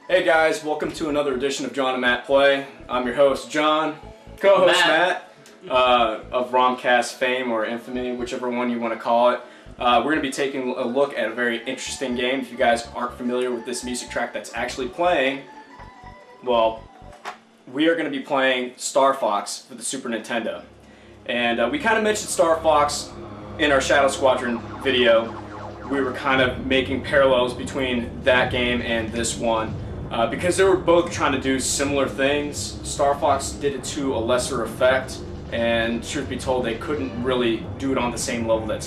Hey guys, welcome to another edition of Jon and Matt Play. I'm your host, John, co-host Matt, of Romcast fame or infamy, whichever one you want to call it. We're going to be taking a look at a very interesting game. If you guys aren't familiar with this music track that's actually playing, well, we are going to be playing STARFOX for the Super Nintendo. And we kind of mentioned STARFOX in our Shadow Squadron video. We were kind of making parallels between that game and this one. Because they were both trying to do similar things. STARFOX did it to a lesser effect, and truth be told, they couldn't really do it on the same level that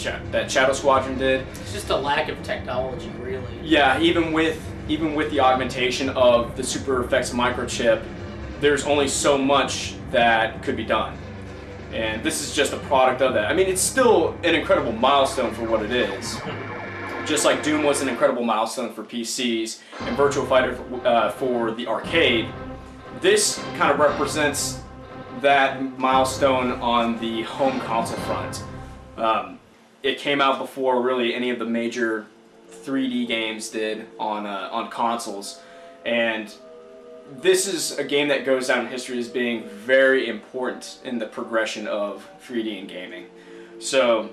Shadow Squadron did. It's just a lack of technology, really. Yeah, even with the augmentation of the Super Effects microchip, there's only so much that could be done. And this is just a product of that. I mean, it's still an incredible milestone for what it is. Just like Doom was an incredible milestone for PCs and Virtua Fighter for the arcade, this kind of represents that milestone on the home console front. It came out before really any of the major 3D games did on consoles, and this is a game that goes down in history as being very important in the progression of 3D in gaming. So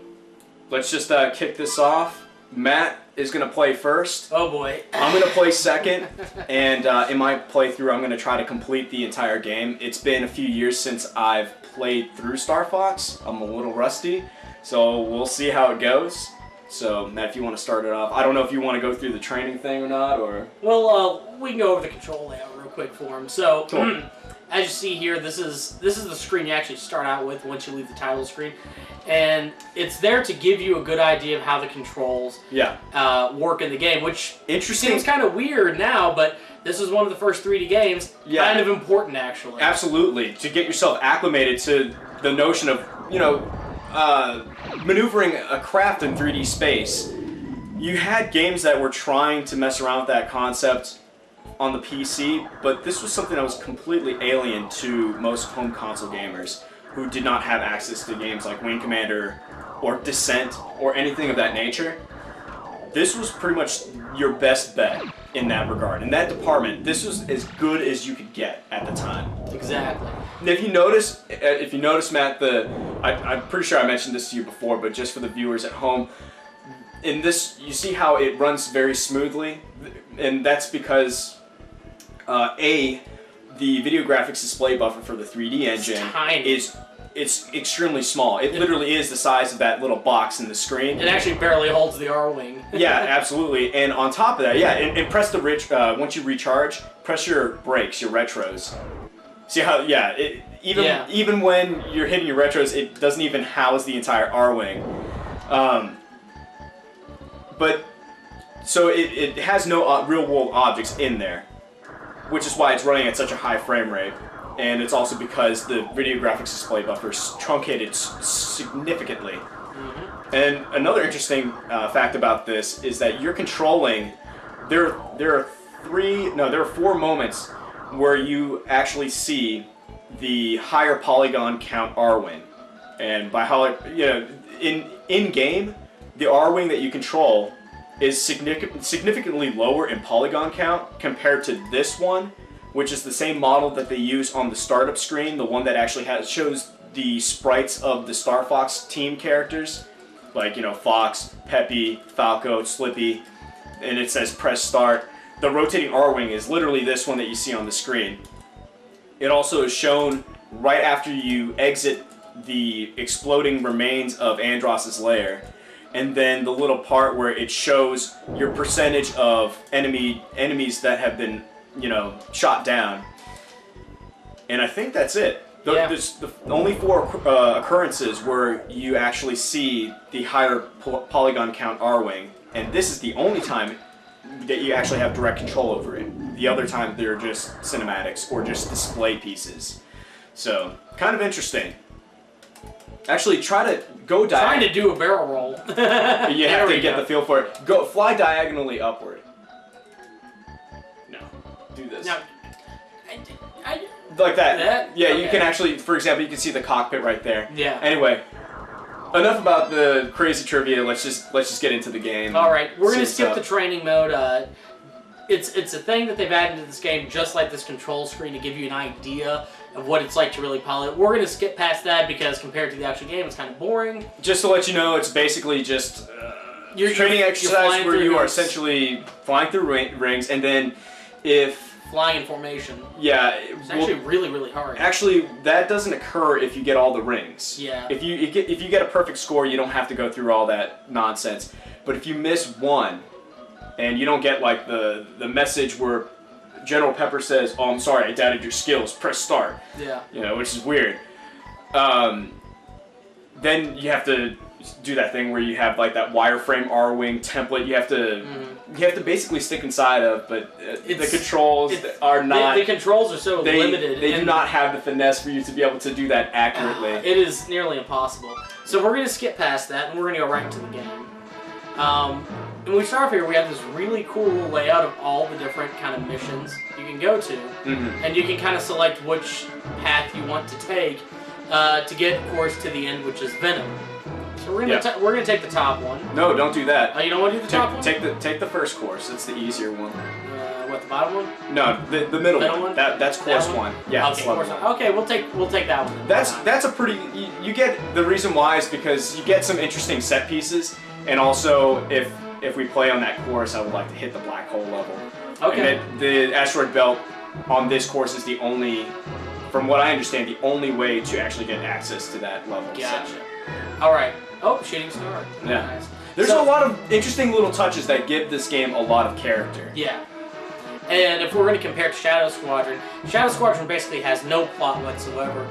let's just kick this off. Matt is going to play first. Oh boy. I'm going to play second, and in my playthrough I'm going to try to complete the entire game. It's been a few years since I've played through STARFOX. I'm a little rusty, so we'll see how it goes. So Matt, if you want to start it off. I don't know if you want to go through the training thing or not, or... Well, we can go over the control layout real quick for him. So, cool. As you see here, this is the screen you actually start out with once you leave the title screen. And it's there to give you a good idea of how the controls work in the game, which seems kind of weird now, but this is one of the first 3D games. Yeah. Kind of important, actually. Absolutely. To get yourself acclimated to the notion of, maneuvering a craft in 3D space. You had games that were trying to mess around with that concept on the PC, but this was something that was completely alien to most home console gamers who did not have access to games like Wing Commander or Descent or anything of that nature. This was pretty much your best bet in that regard. In that department, this was as good as you could get at the time. Exactly. And if you notice, Matt, I'm pretty sure I mentioned this to you before, but just for the viewers at home, in this, you see how it runs very smoothly, and that's because the video graphics display buffer for the 3D engine it's extremely small. It literally is the size of that little box in the screen. It actually barely holds the R-wing. Yeah, absolutely. And on top of that, and press the once you recharge, press your brakes, your retros. See how even when you're hitting your retros, it doesn't even house the entire R-wing. But so it has no real-world objects in there, which is why it's running at such a high frame rate. And it's also because the video graphics display buffer is truncated significantly. Mm-hmm. And another interesting fact about this is that you're controlling. There are 4 moments where you actually see the higher polygon count R-wing, and by how in game, the R-wing that you control is significantly lower in polygon count compared to this one, which is the same model that they use on the startup screen, the one that actually shows the sprites of the STARFOX team characters, like, Fox, Peppy, Falco, Slippy, and it says press start. The rotating R-wing is literally this one that you see on the screen. It also is shown right after you exit the exploding remains of ANDROSS' lair, and then the little part where it shows your percentage of enemies that have been shot down. And I think that's it. There's the only 4 occurrences where you actually see the higher polygon count R-wing, and this is the only time that you actually have direct control over it. The other time they're just cinematics or just display pieces. So, kind of interesting. Actually, try to go diagonally. Trying to do a barrel roll. You have to get the feel for it. Fly diagonally upward. No. Do this. No. Like that. Yeah, okay. You can actually, for example, you can see the cockpit right there. Yeah. Anyway, enough about the crazy trivia. Let's just get into the game. All right, we're gonna skip the training mode. it's a thing that they've added into this game, just like this control screen, to give you an idea of what it's like to really pilot. We're going to skip past that because compared to the actual game, it's kind of boring. Just to let you know, it's basically just your training exercise where you are essentially flying through rings, and then flying in formation. Yeah. It's actually really, really hard. Actually, that doesn't occur if you get all the rings. Yeah. If you get a perfect score, you don't have to go through all that nonsense. But if you miss one, and you don't get like the message where General Pepper says, "Oh, I'm sorry, I doubted your skills. Press start." Yeah. You know, which is weird. Then you have to do that thing where you have like that wireframe R-wing template. You have to basically stick inside of, but the controls are not. The controls are so limited. They do not have the finesse for you to be able to do that accurately. It is nearly impossible. So we're going to skip past that, and we're going to go right into the game. When we start off here, we have this really cool layout of all the different kind of missions you can go to, and you can kind of select which path you want to take to get, of course, to the end, which is Venom. So we're gonna take the top one. No, don't do that. You don't want to do the top one? Take the first course. It's the easier one. What, the bottom one? No, the middle one. That's course one. Yeah. Okay, course one. Okay, we'll take that one. That's a pretty. You get the reason why is because you get some interesting set pieces, and also if we play on that course, I would like to hit the black hole level. Okay. And the asteroid belt on this course is the only, from what I understand, the only way to actually get access to that level. Gotcha. All right. Oh, shooting star. Yeah. Nice. There's a lot of interesting little touches that give this game a lot of character. Yeah. And if we're going to compare it to Shadow Squadron basically has no plot whatsoever.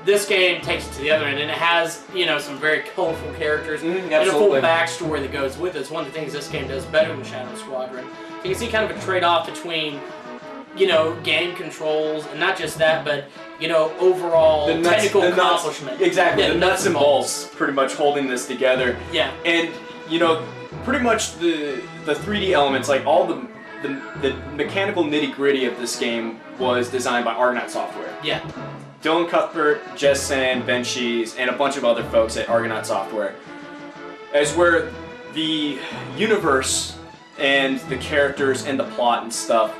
This game takes it to the other end, and it has, some very colorful characters and a full backstory that goes with it. It's one of the things this game does better than Shadow Squadron. So you can see kind of a trade-off between, game controls, and not just that, but, overall technical accomplishment. Exactly, yeah, the nuts and bolts pretty much holding this together. Yeah. And, pretty much the 3D elements, like all the mechanical nitty-gritty of this game was designed by Argonaut Software. Yeah. Dylan Cuthbert, Jess Sand, Ben Shees, and a bunch of other folks at Argonaut Software. As where the universe and the characters and the plot and stuff,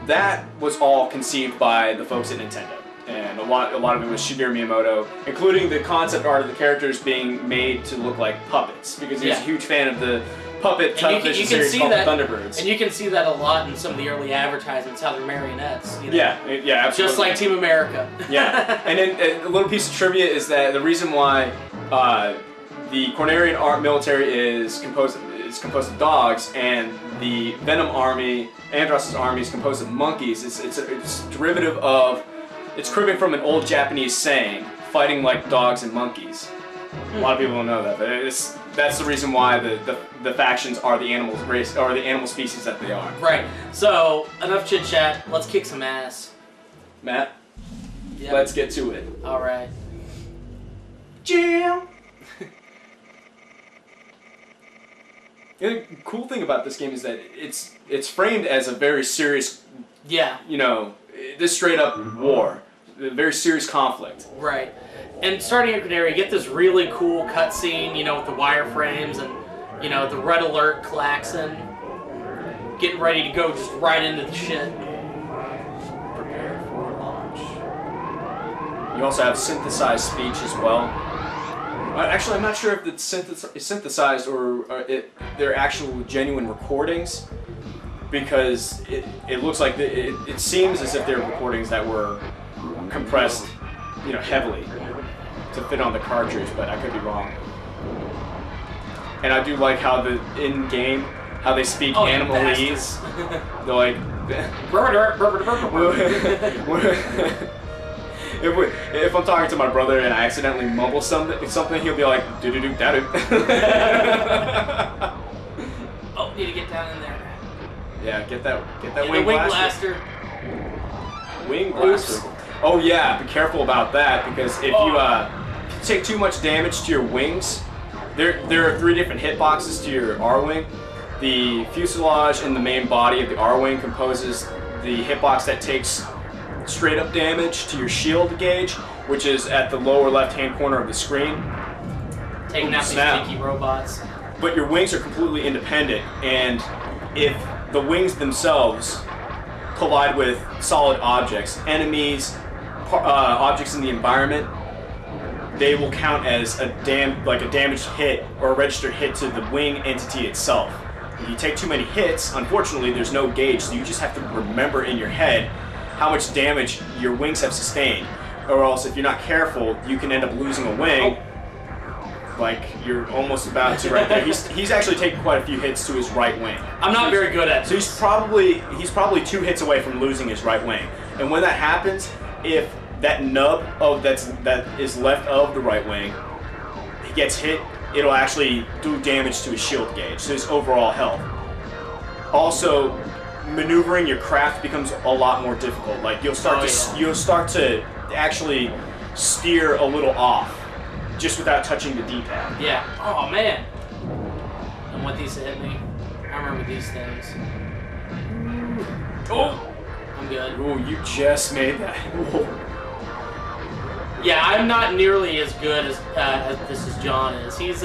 that was all conceived by the folks at Nintendo. And a lot of it was Shigeru Miyamoto, including the concept art of the characters being made to look like puppets, because he was a huge fan of the puppet television series called Thunderbirds. And you can see that a lot in some of the early advertisements, how they're marionettes. Yeah, absolutely. Just like Team America. Yeah, and then a little piece of trivia is that the reason why the Cornerian military is composed of dogs, and the Venom army, ANDROSS' army, is composed of monkeys. It's derivative of, it's cribbing from an old Japanese saying, "Fighting like dogs and monkeys." A lot of people don't know that, but that's the reason why the factions are the animal race, or the animal species that they are. Right. So enough chit chat. Let's kick some ass. Matt, let's get to it. All right. Jam. The cool thing about this game is that it's framed as a very serious. Yeah. This straight up war, a very serious conflict. Right. And starting at Corneria, you get this really cool cutscene, with the wireframes and, the red alert klaxon. Getting ready to go just right into the shit. Prepare for launch. You also have synthesized speech as well. Actually, I'm not sure if it's synthesized or they're actual genuine recordings, because it looks like it seems as if they're recordings that were compressed, heavily to fit on the cartridge, but I could be wrong. And I do like how in-game, how they speak animalese. They're like... If I'm talking to my brother and I accidentally mumble something, he'll be like, "Do-do-do, da-do." Oh, need to get down in there. Yeah, get that wing blaster. Wing blaster. Oh yeah, be careful about that, because if you take too much damage to your wings, there are 3 different hitboxes to your R-wing. The fuselage and the main body of the R-wing composes the hitbox that takes straight up damage to your shield gauge, which is at the lower left-hand corner of the screen. Taking out these sneaky robots. But your wings are completely independent, and if the wings themselves collide with solid objects, enemies, objects in the environment, they will count as a damaged hit or a registered hit to the wing entity itself. If you take too many hits, unfortunately, there's no gauge, so you just have to remember in your head how much damage your wings have sustained. Or else, if you're not careful, you can end up losing a wing. Like you're almost about to right there. He's actually taken quite a few hits to his right wing. I'm not very good at it. So he's probably 2 hits away from losing his right wing. And when that happens, if that nub that is left of the right wing, he gets hit, it'll actually do damage to his shield gauge, so his overall health. Also, maneuvering your craft becomes a lot more difficult. Like you'll start to actually steer a little off just without touching the D-pad. Yeah. Oh man. And what these hit me. I remember these things. Oh. I'm good. Oh, you just made that. Yeah, I'm not nearly as good as this as Jon is. He's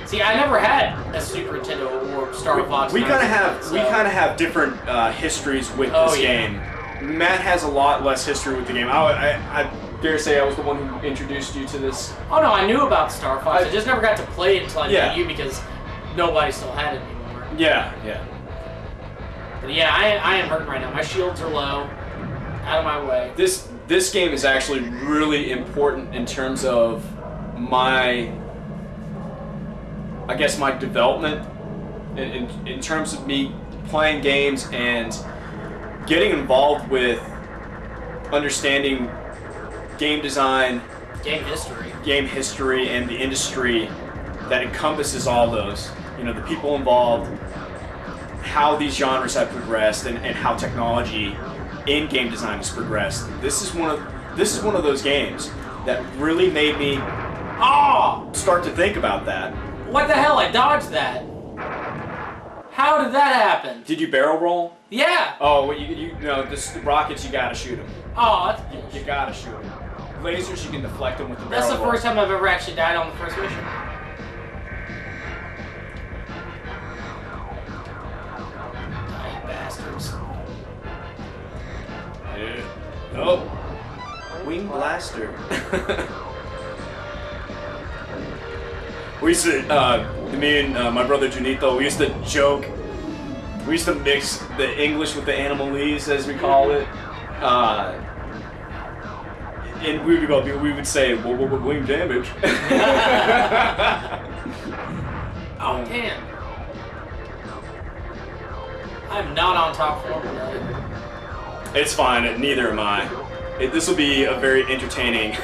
see, I never had a Super Nintendo or STARFOX. We kind of have different histories with this game. Matt has a lot less history with the game. I dare say I was the one who introduced you to this. Oh no, I knew about STARFOX. I just never got to play it until I met you because nobody still had it anymore. Yeah, yeah. But yeah, I am hurting right now. My shields are low. Out of my way. This game is actually really important in terms of my development, in terms of me playing games and getting involved with understanding game design, game history, and the industry that encompasses all those. You know, the people involved, how these genres have progressed, and how technology in game design has progressed. This is one of those games that really made me start to think about that. What the hell? I dodged that. How did that happen? Did you barrel roll? Yeah. Oh, well, you know, the rockets, you gotta shoot them. Oh, that's you gotta shoot them. Lasers, you can deflect them with the barrel That's the roll. first time I've ever actually died on the first mission. Die, bastards. Yeah. Oh. Wing blaster. We used to, me and my brother Junito, we used to joke. We used to mix the English with the animalese, as we call it. And we would say, wing damage. Oh, damn. I'm not on top form today. It's fine, neither am I. This will be a very entertaining,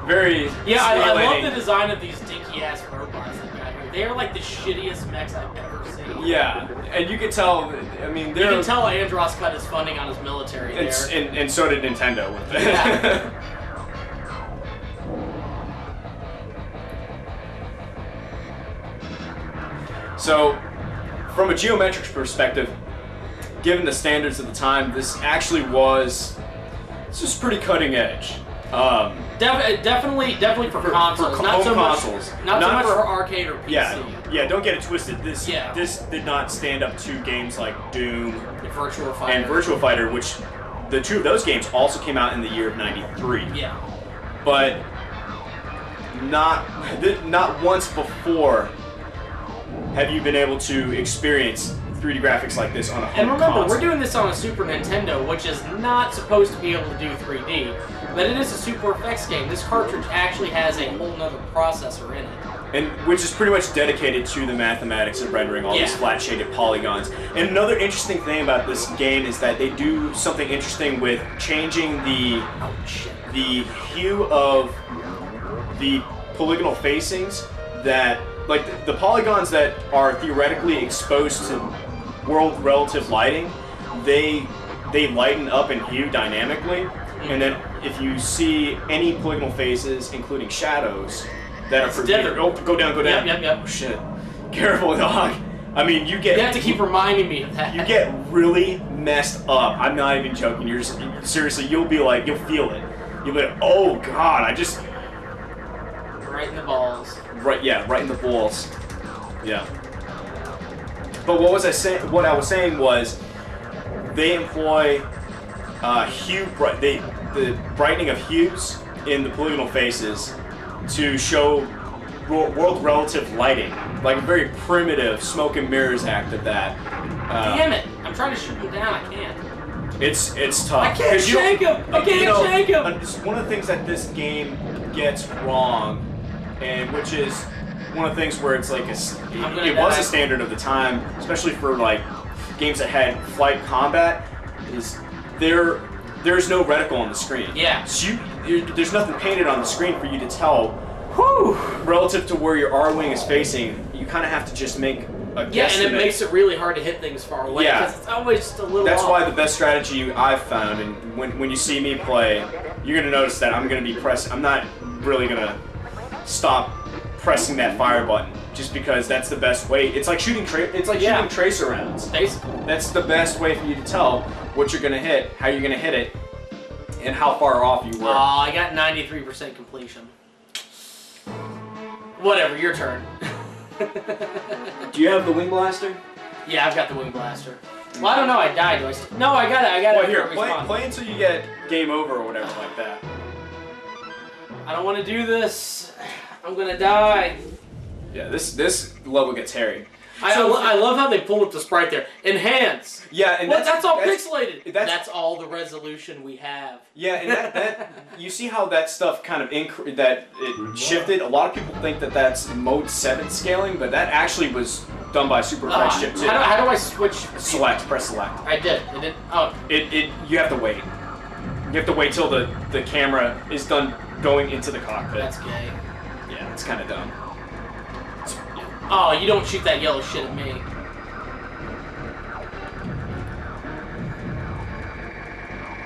very I love the design of these dinky-ass robots that got here. They are like the shittiest mechs I've ever seen. Yeah, and you can tell, I mean, you can tell ANDROSS cut his funding on his military there. And so did Nintendo with it. Yeah. So, from a geometrics perspective, given the standards of the time, this was pretty cutting edge. Definitely for consoles. For not home so consoles. Not so much for arcade or PC. Yeah, don't get it twisted. This did not stand up to games like Doom and Virtua Fighter, which the two of those games also came out in the year of '93. Yeah. But not once before have you been able to experience 3D graphics like this on a home And remember, console. we're doing this on a Super Nintendo, which is not supposed to be able to do 3D, but it is a Super FX game. This cartridge actually has a whole nother processor in it. And which is pretty much dedicated to the mathematics of rendering all these flat shaded polygons. And another interesting thing about this game is that they do something interesting with changing the hue of the polygonal facings that, like the polygons that are theoretically exposed to world relative lighting, they lighten up in hue dynamically. And then if you see any polygonal faces, including shadows, that are go down. Yep. Oh shit. Careful, dog. I mean, you have to keep reminding me of that. You get really messed up. I'm not even joking. Seriously, you'll feel it. You'll be like, oh god, right in the balls. Right in the balls. Yeah. But what was I saying? What I was saying was, they employ the brightening of hues in the polygonal faces to show world relative lighting, like a very primitive smoke and mirrors act of that. Damn it! I'm trying to shoot him down. I can't. It's tough. I can't shake him. I can't shake him. One of the things that this game gets wrong, and which is one of the things where it's like it was a standard of the time, especially for like games that had flight combat, is there's no reticle on the screen. Yeah. So there's nothing painted on the screen for you to tell. Whew, relative to where your R-wing is facing, you kind of have to just make a guesstimate. Yeah, and it makes it really hard to hit things far away because it's always just a little That's off. why the best strategy I've found, and when you see me play, you're going to notice that I'm going to be pressing. I'm not really going to stop pressing that fire button just because that's the best way. It's like shooting shooting tracer rounds. Basically. That's the best way for you to tell what you're going to hit, how you're going to hit it, and how far off you were. Oh, I got 93% completion. Whatever, your turn. Do you have the wing blaster? Yeah, I've got the wing blaster. Well, I don't know. I died. No, I got it. Well, here, play until you get game over or whatever like that. I don't want to do this. I'm gonna die. Yeah, this level gets hairy. I love how they pulled up the sprite there. Enhance. Yeah, and that's all pixelated. That's all the resolution we have. Yeah, and that you see how that stuff kind of shifted. A lot of people think that that's mode 7 scaling, but that actually was done by Super Price Chip 2. How do I switch? Press select. I did. It did. Oh. You have to wait. You have to wait till the camera is done going into the cockpit. That's gay. Yeah, it's kind of dumb. Oh, you don't shoot that yellow shit at me.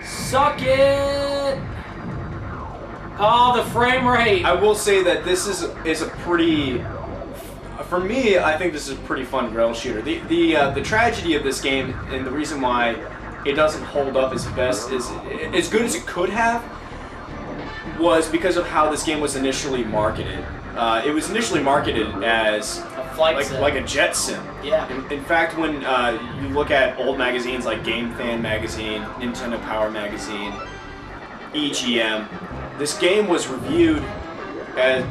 Suck it! Oh, the frame rate! I will say that this is a pretty... For me, I think this is a pretty fun rail shooter. The tragedy of this game, and the reason why it doesn't hold up as best as good as it could have, was because of how this game was initially marketed. It was initially marketed as a flight sim. Like a jet sim. Yeah. In fact, when you look at old magazines like Game Fan magazine, Nintendo Power magazine, EGM, this game was reviewed as,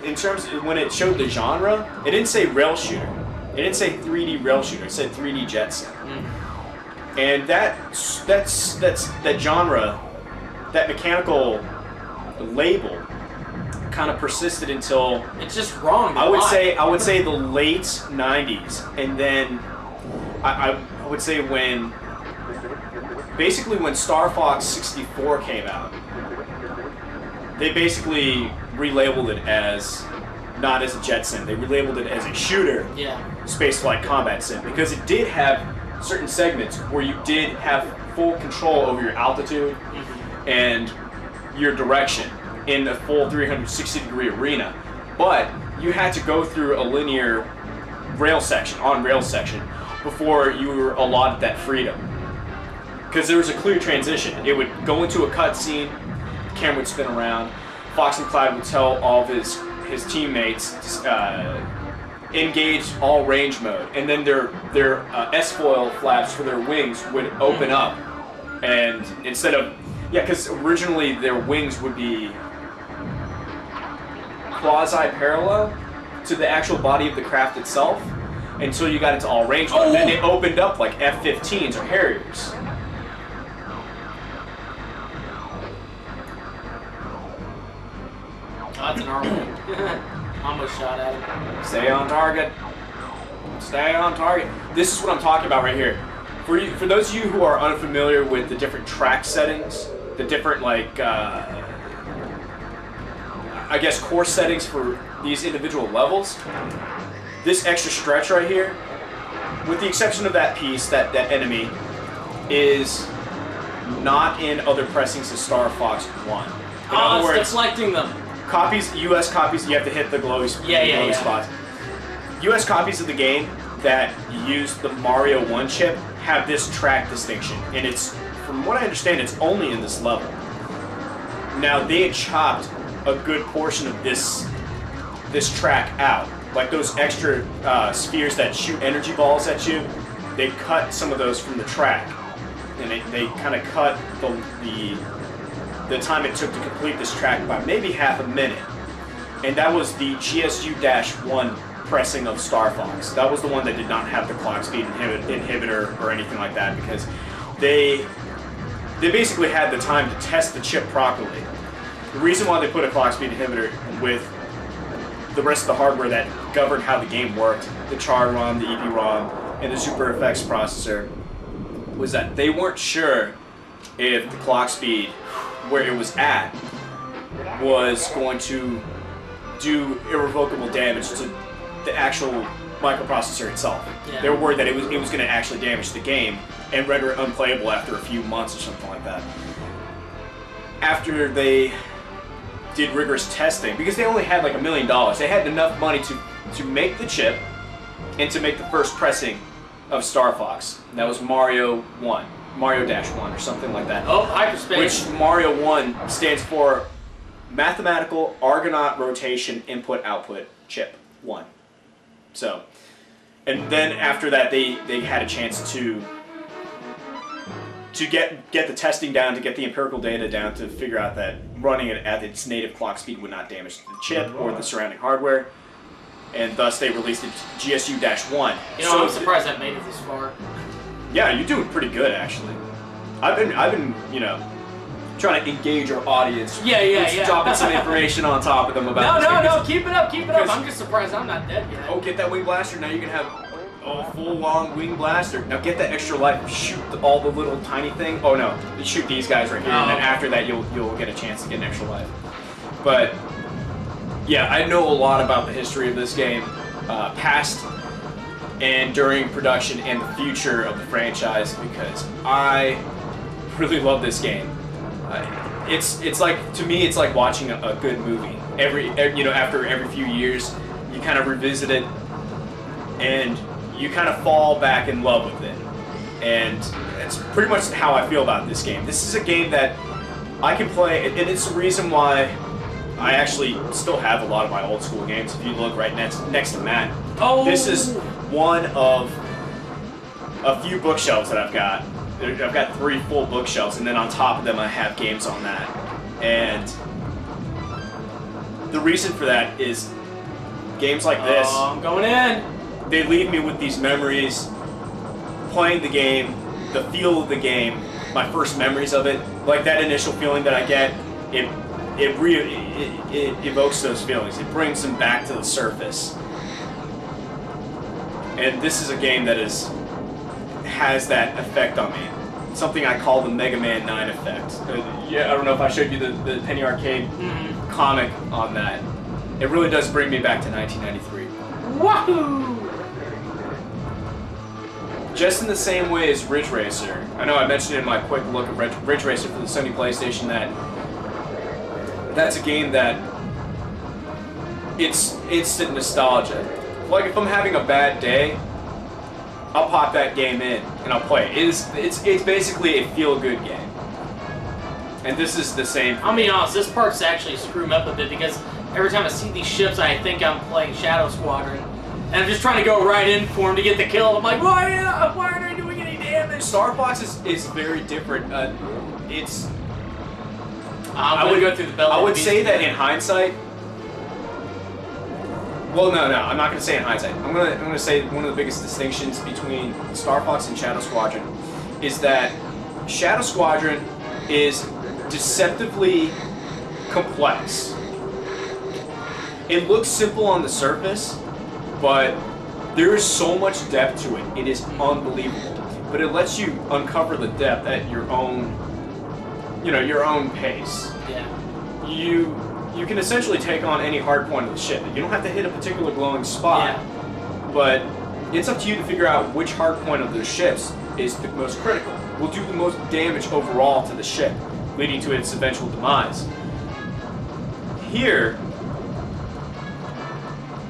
in terms of when it showed the genre, it didn't say rail shooter. It didn't say 3D rail shooter. It said 3D jet sim. And that genre, that mechanical label, kind of persisted until it's just wrong. I would say the late '90s, and then I would say when StarFox 64 came out, they basically relabeled it as not as a jet sim. They relabeled it as a shooter, spaceflight combat sim, because it did have certain segments where you did have full control over your altitude and your direction in a full 360-degree arena, but you had to go through a linear rail section before you were allotted that freedom. Because there was a clear transition. It would go into a cutscene, the camera would spin around, Fox and Clyde would tell all of his teammates to engage all range mode, and then their S-foil flaps for their wings would open up, and instead of because originally their wings would be quasi-parallel to the actual body of the craft itself until you got into all range mode. Then it opened up like F-15s or Harriers. Oh, that's an R-wing. Almost shot at him. Stay on target. Stay on target. This is what I'm talking about right here. For those of you who are unfamiliar with the different track settings, the different I guess course settings for these individual levels, this extra stretch right here, with the exception of that piece, that enemy, is not in other pressings of StarFox 1. In other words, deflecting them. Copies, US copies, you have to hit the glowy spots. US copies of the game that use the Mario 1 chip have this track distinction, and it's, from what I understand, it's only in this level. Now, they had chopped a good portion of this track out like those extra spheres that shoot energy balls at you, they cut some of those from the track, and they kind of cut the time it took to complete this track by maybe half a minute. And that was the GSU-1 pressing of STARFOX. That was the one that did not have the clock speed inhibitor or anything like that, because they basically had the time to test the chip properly. The reason why they put a clock speed inhibitor with the rest of the hardware that governed how the game worked, the char ROM, the EEPROM, and the Super Effects processor, was that they weren't sure if the clock speed where it was at was going to do irrevocable damage to the actual microprocessor itself. Yeah. They were worried that it was going to actually damage the game and render it unplayable after a few months or something like that. After they did rigorous testing, because they only had like $1 million, they had enough money to make the chip and to make the first pressing of STARFOX. That was Mario 1. Mario-1 or something like that. Oh, hyperspace. Which Mario 1 stands for Mathematical Argonaut Rotation Input Output Chip 1. So, and then after that they had a chance to get the testing down, to get the empirical data down, to figure out that running it at its native clock speed would not damage the chip or the surrounding hardware. And thus they released the GSU-1. You know, so I'm surprised I made it this far. Yeah, you're doing pretty good, actually. I've been, you know, trying to engage our audience. Yeah. Dropping some information on top of them about No, keep it up. I'm just surprised I'm not dead yet. Oh, get that wing blaster. Now you can have a full-on wing blaster. Now get that extra life. Shoot all the little tiny thing. Oh no, you shoot these guys right here, and then after that you'll get a chance to get an extra life. But yeah, I know a lot about the history of this game, past and during production and the future of the franchise, because I really love this game. It's like, to me, it's like watching a good movie. After every few years, you kind of revisit it and you kind of fall back in love with it. And it's pretty much how I feel about this game. This is a game that I can play, and it's the reason why I actually still have a lot of my old school games. If you look right next to Matt, this is one of a few bookshelves that I've got. I've got 3 full bookshelves, and then on top of them I have games on that. And the reason for that is games like this. I'm going in. They leave me with these memories, playing the game, the feel of the game, my first memories of it, like that initial feeling that I get. It evokes those feelings. It brings them back to the surface. And this is a game that has that effect on me. Something I call the Mega Man 9 effect. Yeah, I don't know if I showed you the Penny Arcade comic on that. It really does bring me back to 1993. Wahoo! Just in the same way as Ridge Racer. I know I mentioned in my quick look at Ridge Racer for the Sony PlayStation that's a game that it's instant nostalgia. Like if I'm having a bad day, I'll pop that game in and I'll play it. It's basically a feel-good game. And this is the same. I'll be honest, this part's actually screwing me up a bit, because every time I see these ships, I think I'm playing Shadow Squadron. And I'm just trying to go right in for him to get the kill. I'm like, why aren't I doing any damage? STARFOX is very different. I would go through the belt. I would say that in hindsight. Well, no, I'm not going to say in hindsight. I'm going to say one of the biggest distinctions between STARFOX and Shadow Squadron is that Shadow Squadron is deceptively complex. It looks simple on the surface, but there is so much depth to it. It is unbelievable. But it lets you uncover the depth at your own, your own pace. Yeah. You can essentially take on any hard point of the ship. You don't have to hit a particular glowing spot, but it's up to you to figure out which hard point of the ships is the most critical. Will do the most damage overall to the ship, leading to its eventual demise. Here,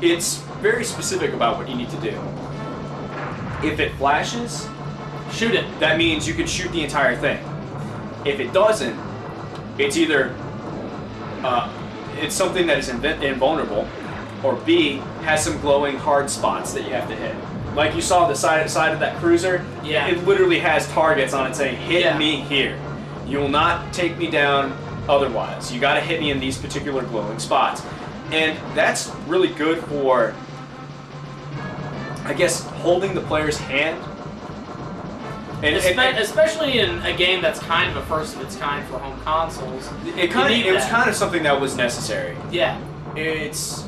it's very specific about what you need to do. If it flashes, shoot it. That means you can shoot the entire thing. If it doesn't, it's either it's something that is invulnerable, or B, has some glowing hard spots that you have to hit. Like you saw the side of that cruiser, it literally has targets on it saying, hit me here. You will not take me down otherwise. You gotta hit me in these particular glowing spots. And that's really good for, I guess, holding the player's hand. And especially in a game that's kind of a first of its kind for home consoles. It was kind of something that was necessary. Yeah. This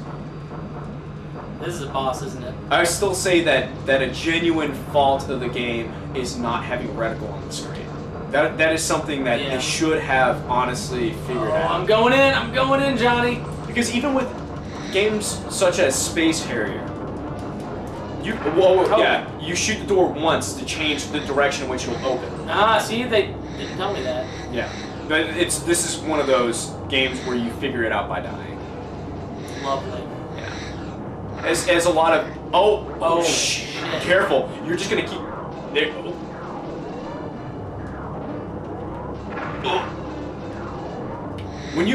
is a boss, isn't it? I still say that a genuine fault of the game is not having reticle on the screen. That is something that they should have honestly figured out. I'm going in, Johnny. Because even with games such as Space Harrier, you shoot the door once to change the direction in which it'll open. Ah, see, they didn't tell me that. Yeah, but this is one of those games where you figure it out by dying. Lovely. Yeah. As a lot of shit. Careful, you're just gonna keep there. When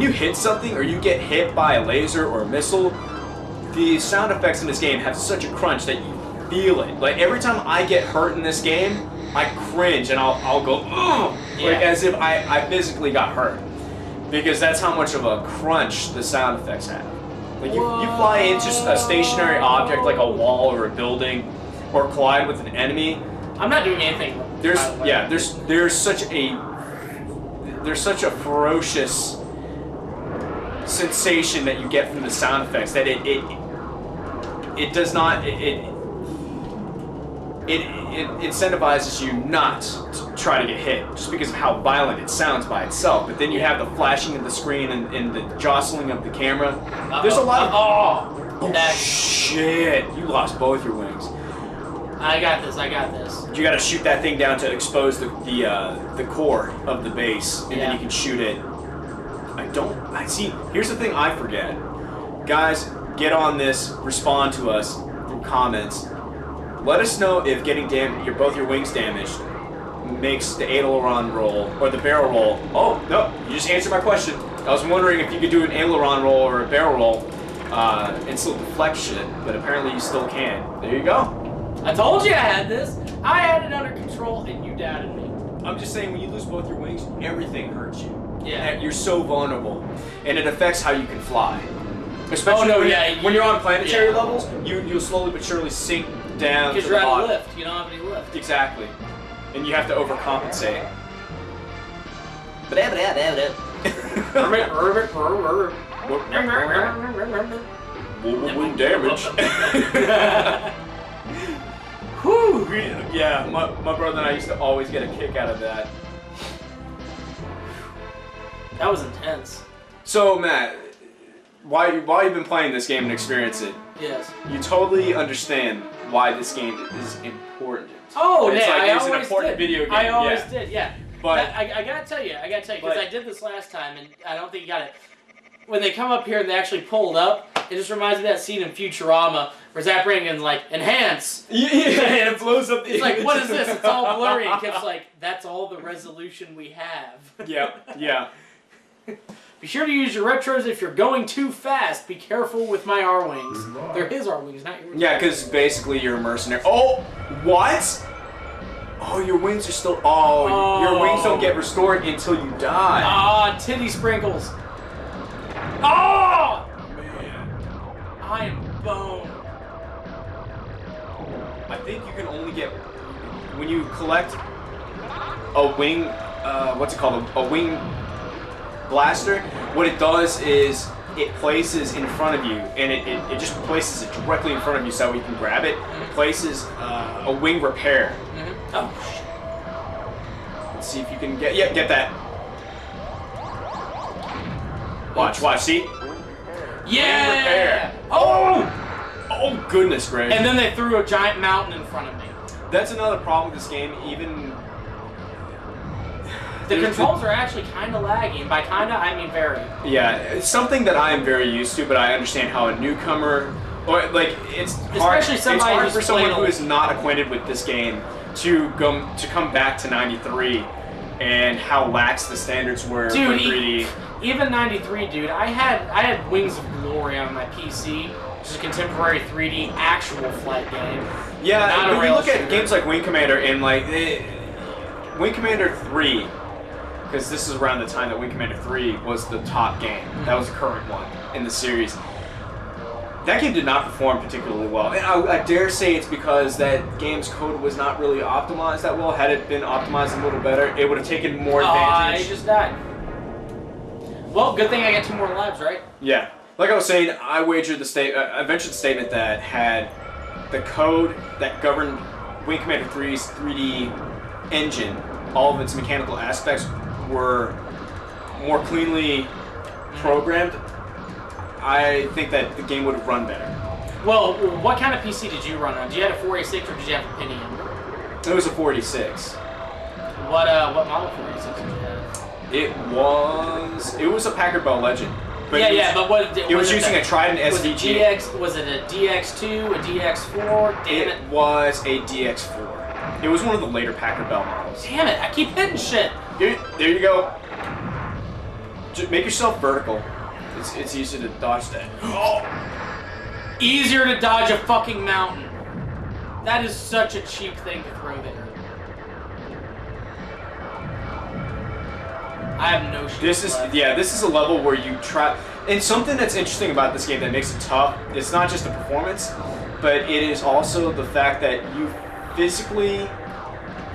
you hit something or you get hit by a laser or a missile, the sound effects in this game have such a crunch that you feel it. Like every time I get hurt in this game, I cringe and I'll go ugh, like as if I physically got hurt, because that's how much of a crunch the sound effects have. Like you fly into a stationary object like a wall or a building, or collide with an enemy. I'm not doing anything. There's such a ferocious sensation that you get from the sound effects that it incentivizes you not to try to get hit just because of how violent it sounds by itself. But then you have the flashing of the screen and the jostling of the camera. There's a lot of shit! You lost both your wings. I got this. You gotta shoot that thing down to expose the core of the base, and then you can shoot it. Here's the thing I forget. Guys, get on this, respond to us through comments. Let us know if getting both your wings damaged makes the aileron roll, or the barrel roll. Oh, no, you just answered my question. I was wondering if you could do an aileron roll or a barrel roll and still deflect shit, but apparently you still can. There you go. I told you I had this. I had it under control, and you doubted me. I'm just saying, when you lose both your wings, everything hurts you. Yeah. You're so vulnerable, and it affects how you can fly. Especially when you're on planetary levels, you'll slowly but surely sink down. Because you're out of lift. You don't have any lift. Exactly. And you have to overcompensate. Wing damage. Whew. Yeah, my brother and I used to always get a kick out of that. That was intense. So, Matt, while you've been playing this game and experience it, you totally understand why this game is important. Oh, it's yeah, it's an important video game. I always did, yeah. But I gotta tell you, because I did this last time, and I don't think you got it. When they come up here and they actually pull it up, it just reminds me of that scene in Futurama where Zap Brannigan's like, enhance! Yeah, and it blows up the It's like, what is this? It's all blurry. And Kip's like, that's all the resolution we have. Yeah. Be sure to use your retros if you're going too fast. Be careful with my R-Wings. They're his R-Wings, not yours. Yeah, because basically you're a mercenary. Oh, what? Oh, your wings are still... Oh, your wings don't get restored until you die. Ah, titty sprinkles. Oh! Man. I am boned. I think you can only get... When you collect a wing... what's it called? A wing blaster. What it does is it places in front of you, and it just places it directly in front of you so you can grab it. It places a wing repair. Oh, shit. Let's see if you can get... Yeah, get that. Watch, see? Yeah! Wing repair. Oh, goodness gracious. And then they threw a giant mountain in front of me. That's another problem with this game, even... The controls are actually kind of laggy, and by kind of, I mean very. Yeah, it's something that I am very used to, but I understand how a newcomer... Or, like, it's hard for someone who is not acquainted with this game to come back to '93 and how lax the standards were for 3D. even 93, dude. I had Wings of Glory on my PC, which is a contemporary 3D actual flight game. Yeah, when you look at games like Wing Commander and like Wing Commander 3, because this is around the time that Wing Commander 3 was the top game. That was the current one in the series. That game did not perform particularly well. And I dare say it's because that game's code was not really optimized that well. Had it been optimized a little better, it would have taken more advantage. I just died. Well, good thing I got 2 more lives, right? Yeah. Like I was saying, I wagered I ventured the statement that had the code that governed Wing Commander 3's 3D engine, all of its mechanical aspects were more cleanly programmed, I think that the game would have run better. Well, what kind of PC did you run on? Did you have a 486 or did you have a Pentium? It was a 486. What model 486 did you have? It was a Packard Bell Legend. But but what it was using a Trident SVG. Was it a DX2, a DX4? Damn it. It was a DX4. It was one of the later Packard Bell models. Damn it, I keep hitting shit. There you go. Just make yourself vertical. It's easy to dodge that. Oh! Easier to dodge a fucking mountain. That is such a cheap thing to throw there. I have no shit. This is a level where you try. And something that's interesting about this game that makes it tough, it's not just the performance, but it is also the fact that you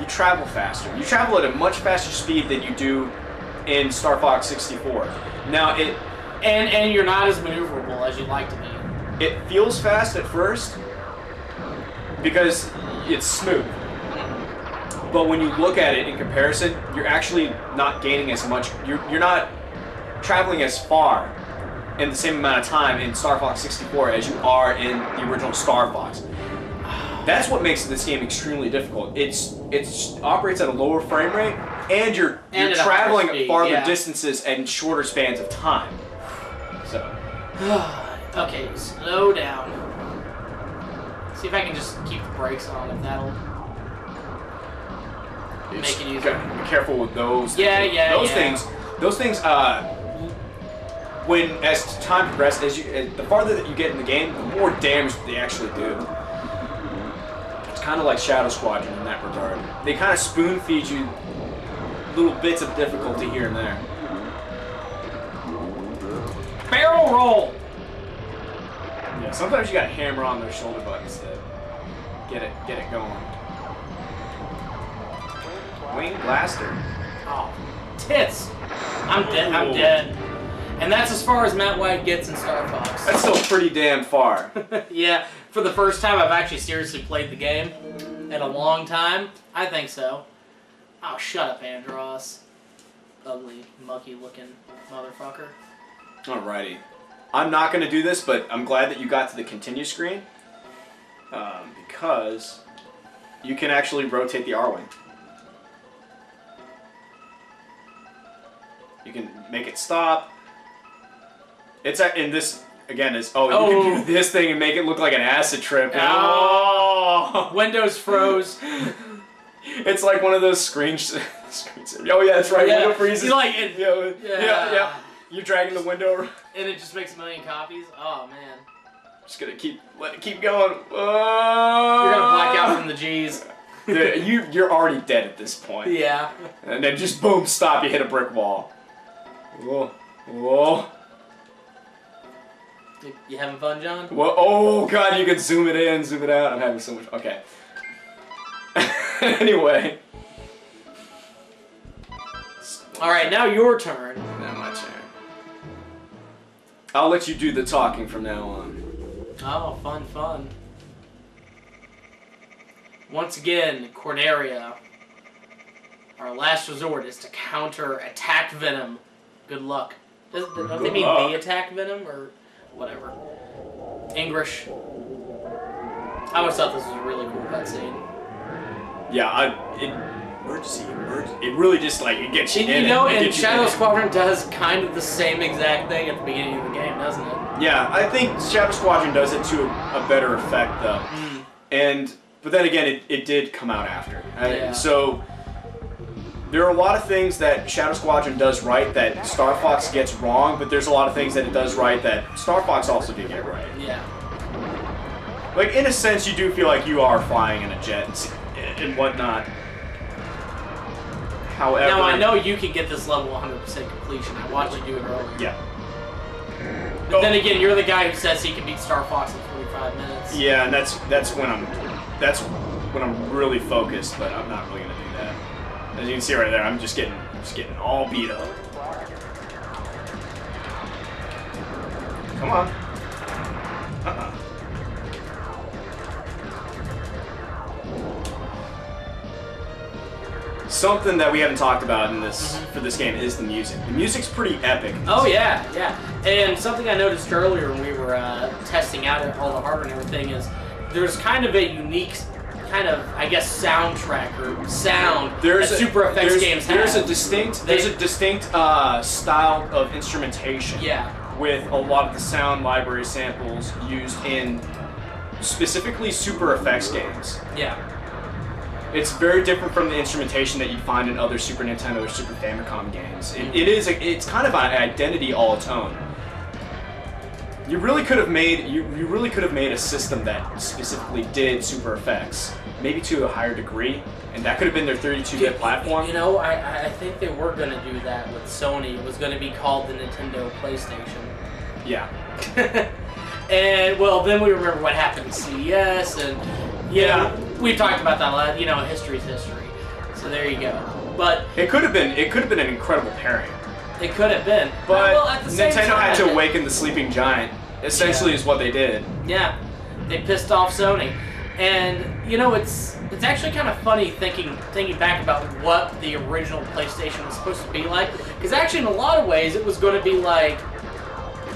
travel faster. You travel at a much faster speed than you do in STARFOX 64. Now And you're not as maneuverable as you'd like to be. It feels fast at first because it's smooth. But when you look at it in comparison, you're actually not gaining as much. You're not traveling as far in the same amount of time in STARFOX 64 as you are in the original STARFOX. That's what makes this game extremely difficult. It operates at a lower frame rate, and you're traveling farther distances and shorter spans of time. So. Okay, slow down. See if I can just keep the brakes on, if that'll make it easier. Be careful with those. Those things. When as time progresses, the farther that you get in the game, the more damage they actually do. It's kind of like Shadow Squadron in that regard. They kind of spoon feed you little bits of difficulty here and there. Barrel roll! Yeah, sometimes you gotta hammer on those shoulder buttons to get it going. Wing blaster. Oh, tits! I'm dead. And that's as far as Matt White gets in STARFOX. That's still pretty damn far. Yeah, for the first time I've actually seriously played the game in a long time. I think so. Oh, shut up, Andross. Ugly, mucky-looking motherfucker. Alrighty. I'm not going to do this, but I'm glad that you got to the continue screen. Because you can actually rotate the R-Wing. You can make it stop. It's in this, again, you can do this thing and make it look like an acid trip. Oh! Windows froze. It's like one of those screens. Oh yeah, that's right. Yeah. Window freezes. You like it? Yeah. You're dragging the window. And it just makes a million copies? Oh, man. Just gonna let it keep going. You're gonna black out from the G's. You're already dead at this point. Yeah. And then just boom, stop, you hit a brick wall. Whoa. You having fun, John? Whoa. Oh god, you can zoom it in, zoom it out. I'm having so much. Okay. Anyway. Alright, now your turn. Now my turn. I'll let you do the talking from now on. Oh, fun. Once again, Corneria. Our last resort is to counter attack Venom. Good luck. Don't they mean the attack Venom or whatever? English. I always thought this was a really cool cutscene. Yeah, emergency. It really just it gets you in. And Shadow Squadron does kind of the same exact thing at the beginning of the game, doesn't it? Yeah, I think Shadow Squadron does it to a better effect though. But then again, it did come out after. Yeah. So There are a lot of things that Shadow Squadron does right that STARFOX gets wrong, but there's a lot of things that it does right that STARFOX also did get right. Yeah. Like, in a sense, you do feel like you are flying in a jet and whatnot. However... Now, I know you can get this level 100% completion. I watched you do it earlier. Yeah. But then again, you're the guy who says he can beat STARFOX in 45 minutes. Yeah, and that's when I'm really focused, but I'm not really gonna do that. As you can see right there, I'm just getting all beat up. Come on. Something that we haven't talked about in this for this game is the music. The music's pretty epic. Oh yeah, yeah. And something I noticed earlier when we were testing out all the hardware and everything is there's kind of a unique kind of, I guess, soundtrack or sound that Super Effects games have. There's a distinct style of instrumentation. Yeah. With a lot of the sound library samples used in specifically Super Effects games. Yeah. It's very different from the instrumentation that you'd find in other Super Nintendo or Super Famicom games. It's kind of an identity all its own. You really could have made a system that specifically did Super Effects, maybe to a higher degree, and that could have been their 32-bit platform. You know, I think they were going to do that with Sony. It was going to be called the Nintendo PlayStation. Yeah. And well, then we remember what happened to CES, and yeah, we've talked about that a lot. You know, history's history. So there you go. But it could have been an incredible pairing. It could have been, but well, at the same Nintendo time, had to awaken the sleeping giant. Essentially, is what they did. Yeah, they pissed off Sony, and you know it's actually kind of funny thinking back about what the original PlayStation was supposed to be like. Because actually, in a lot of ways, it was going to be like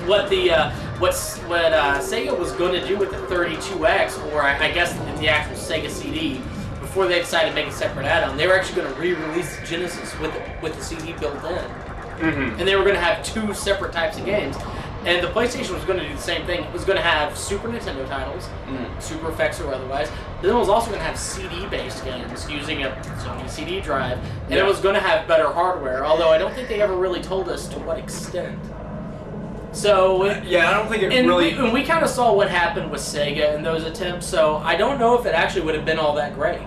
what Sega was going to do with the 32X, or I guess the actual Sega CD. Before they decided to make a separate add-on, they were actually going to re-release the Genesis with the CD built in. And they were going to have two separate types of games. And the PlayStation was going to do the same thing. It was going to have Super Nintendo titles, Super Effects or otherwise. But then it was also going to have CD-based games using a Sony CD drive. And it was going to have better hardware, although I don't think they ever really told us to what extent. So yeah, I don't think it really... And we kind of saw what happened with Sega in those attempts, so I don't know if it actually would have been all that great.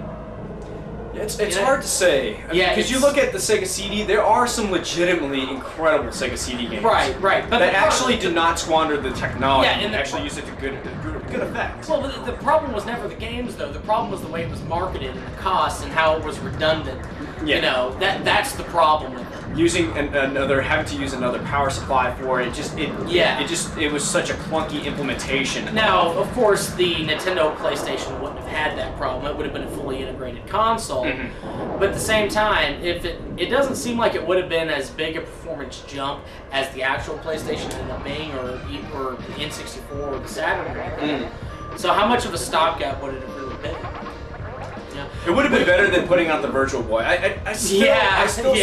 It's hard to say. Because you look at the Sega CD, there are some legitimately incredible Sega CD games. Right. But that actually did not squander the technology and actually used it to good effect. Well, the problem was never the games, though. The problem was the way it was marketed and the costs and how it was redundant. Yeah. You know, that's the problem with it. Having to use another power supply for it, it was such a clunky implementation. Now, of course, the Nintendo PlayStation wouldn't have had that problem. It would have been a fully integrated console. But at the same time, if it doesn't seem like it would have been as big a performance jump as the actual PlayStation ended up being, or the N64 or the Saturn. So how much of a stopgap would it have really been? It would have been better than putting out the Virtual Boy. I still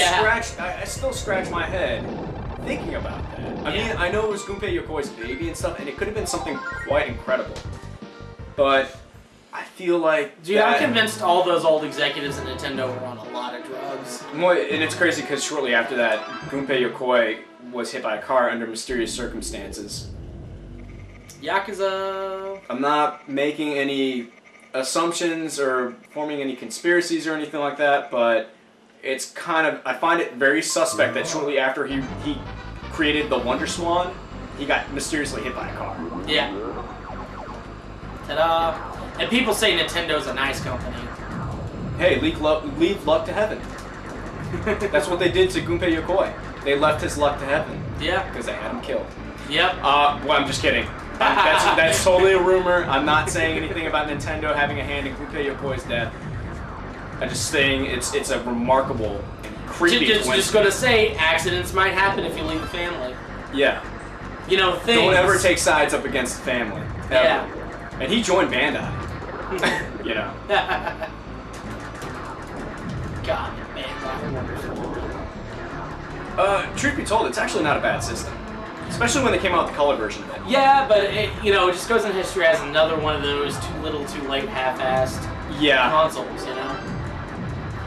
scratch my head thinking about that. I mean, I know it was Gunpei Yokoi's baby and stuff, and it could have been something quite incredible. But I feel like... Dude, I'm convinced all those old executives at Nintendo were on a lot of drugs. Well, and it's crazy because shortly after that, Gunpei Yokoi was hit by a car under mysterious circumstances. Yakuza... I'm not making any assumptions or forming any conspiracies or anything like that, but it's kind of... I find it very suspect that shortly after he created the Wonder Swan, he got mysteriously hit by a car. Yeah. Ta-da! And people say Nintendo's a nice company. Hey, leave luck to heaven. That's what they did to Gunpei Yokoi. They left his luck to heaven. Yeah. Because they had him killed. Yep. Well, I'm just kidding. That's totally a rumor. I'm not saying anything about Nintendo having a hand in Gunpei Yokoi's death. I'm just saying it's a remarkable, creepy coincidence. Just gonna say, accidents might happen if you leave the family. Yeah. You know, things... Don't ever take sides up against the family. Ever. Yeah. And he joined Bandai. You know. God, Bandai, wonderful. Truth be told, it's actually not a bad system. Especially when they came out with the color version of it. Yeah, but it just goes in history as another one of those too little, too late, half-assed consoles, you know?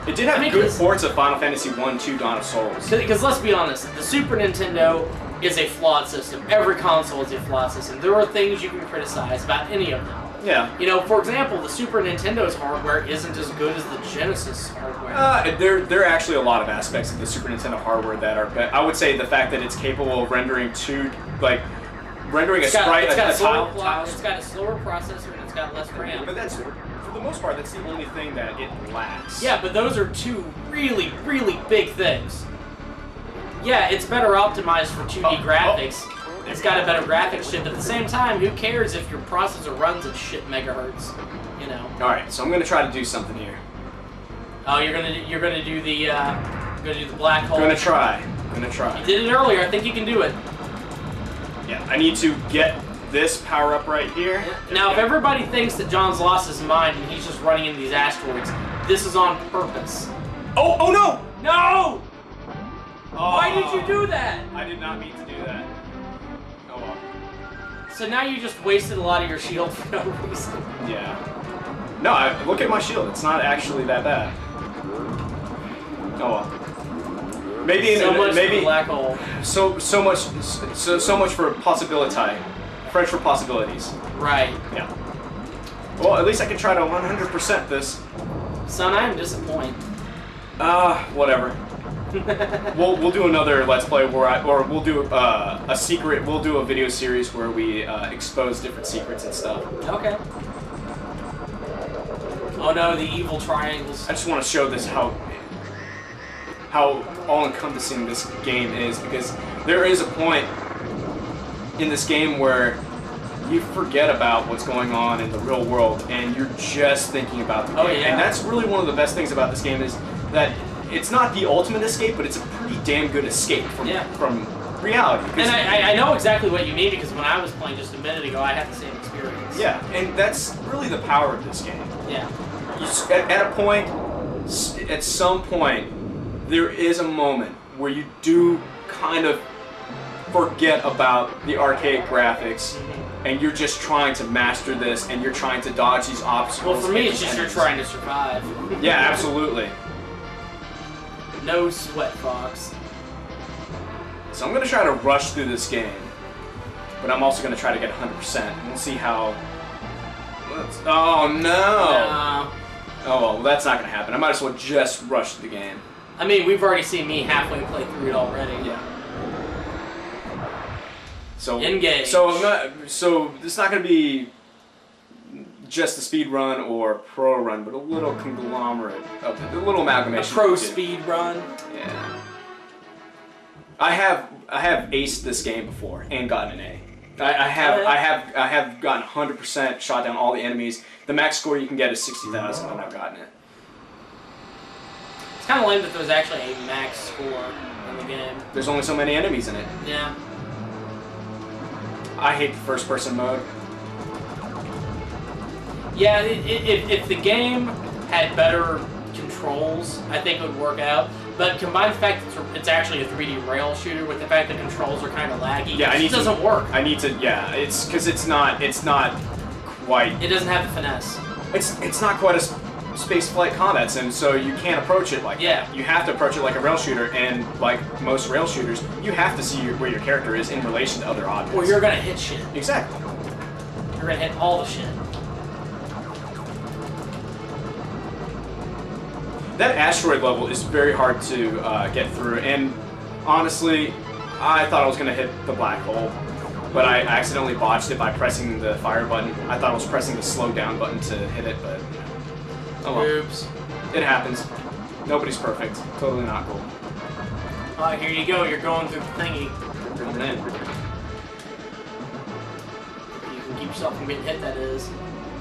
It did have good ports of Final Fantasy 1, 2, Dawn of Souls. Because let's be honest, the Super Nintendo is a flawed system. Every console is a flawed system. There are things you can criticize about any of them. Yeah. You know, for example, the Super Nintendo's hardware isn't as good as the Genesis hardware. There are actually a lot of aspects of the Super Nintendo hardware that are better. I would say the fact that it's capable of rendering rendering a sprite, it's got a slower processor and it's got less RAM. But that's, for the most part, that's the only thing that it lacks. Yeah, but those are two really, really big things. Yeah, it's better optimized for 2D graphics. It's got a better graphics chip, but at the same time, who cares if your processor runs at shit megahertz? You know. All right, so I'm gonna try to do something here. Oh, you're gonna do the black hole. I'm gonna try. You did it earlier. I think you can do it. Yeah, I need to get this power up right here. Yeah. Now, if everybody thinks that John's lost his mind and he's just running into these asteroids, this is on purpose. Oh no! No! Why did you do that? I did not mean to do that. Oh well. So now you just wasted a lot of your shield for no reason. Yeah. No, look at my shield. It's not actually that bad. Oh well. Maybe so much maybe for black hole. So much for possibility. French for possibilities. Right. Yeah. Well, at least I can try to 100% this. Son, I am disappointed. Whatever. we'll do another Let's Play we'll do a secret. We'll do a video series where we expose different secrets and stuff. Okay. Oh no, the evil triangles. I just want to show this how all-encompassing this game is, because there is a point in this game where you forget about what's going on in the real world and you're just thinking about the game. Oh, yeah. And that's really one of the best things about this game, is that it's not the ultimate escape, but it's a pretty damn good escape from reality. And I know exactly what you mean, because when I was playing just a minute ago, I had the same experience. Yeah, and that's really the power of this game. Yeah. At some point, there is a moment where you do kind of forget about the archaic graphics, and you're just trying to master this, and you're trying to dodge these obstacles. Well, for me, it's just you're trying to survive. Yeah, absolutely. No sweat, Fox. So I'm going to try to rush through this game, but I'm also going to try to get 100%, and we'll see how... Oh, no! Oh, well, that's not going to happen. I might as well just rush the game. I mean, we've already seen me halfway play through it already. Yeah. So engage. So this is not going to be just a speed run or pro run, but a little conglomerate of it, a little amalgamation. A pro speed run. Yeah. I have aced this game before and gotten an A. I have gotten 100%, shot down all the enemies. The max score you can get is 60,000, and I've gotten it. It's kind of lame that there's actually a max score in the game. There's only so many enemies in it. Yeah. I hate the first-person mode. Yeah, if the game had better controls, I think it would work out. But combine the fact that it's actually a 3D rail shooter with the fact that controls are kind of laggy, it doesn't work. I need to, yeah, it's because it's not quite... It doesn't have the finesse. It's not quite a space flight combat sim, so you can't approach it like that. You have to approach it like a rail shooter, and like most rail shooters, you have to see where your character is in relation to other objects. Or you're gonna hit shit. Exactly. You're gonna hit all the shit. That asteroid level is very hard to get through, and honestly, I thought I was going to hit the black hole, but I accidentally botched it by pressing the fire button. I thought I was pressing the slow down button to hit it, but oh well. Oops. It happens. Nobody's perfect. Totally not cool. Alright, here you go. You're going through the thingy. Coming in. You can keep yourself from getting hit, that is.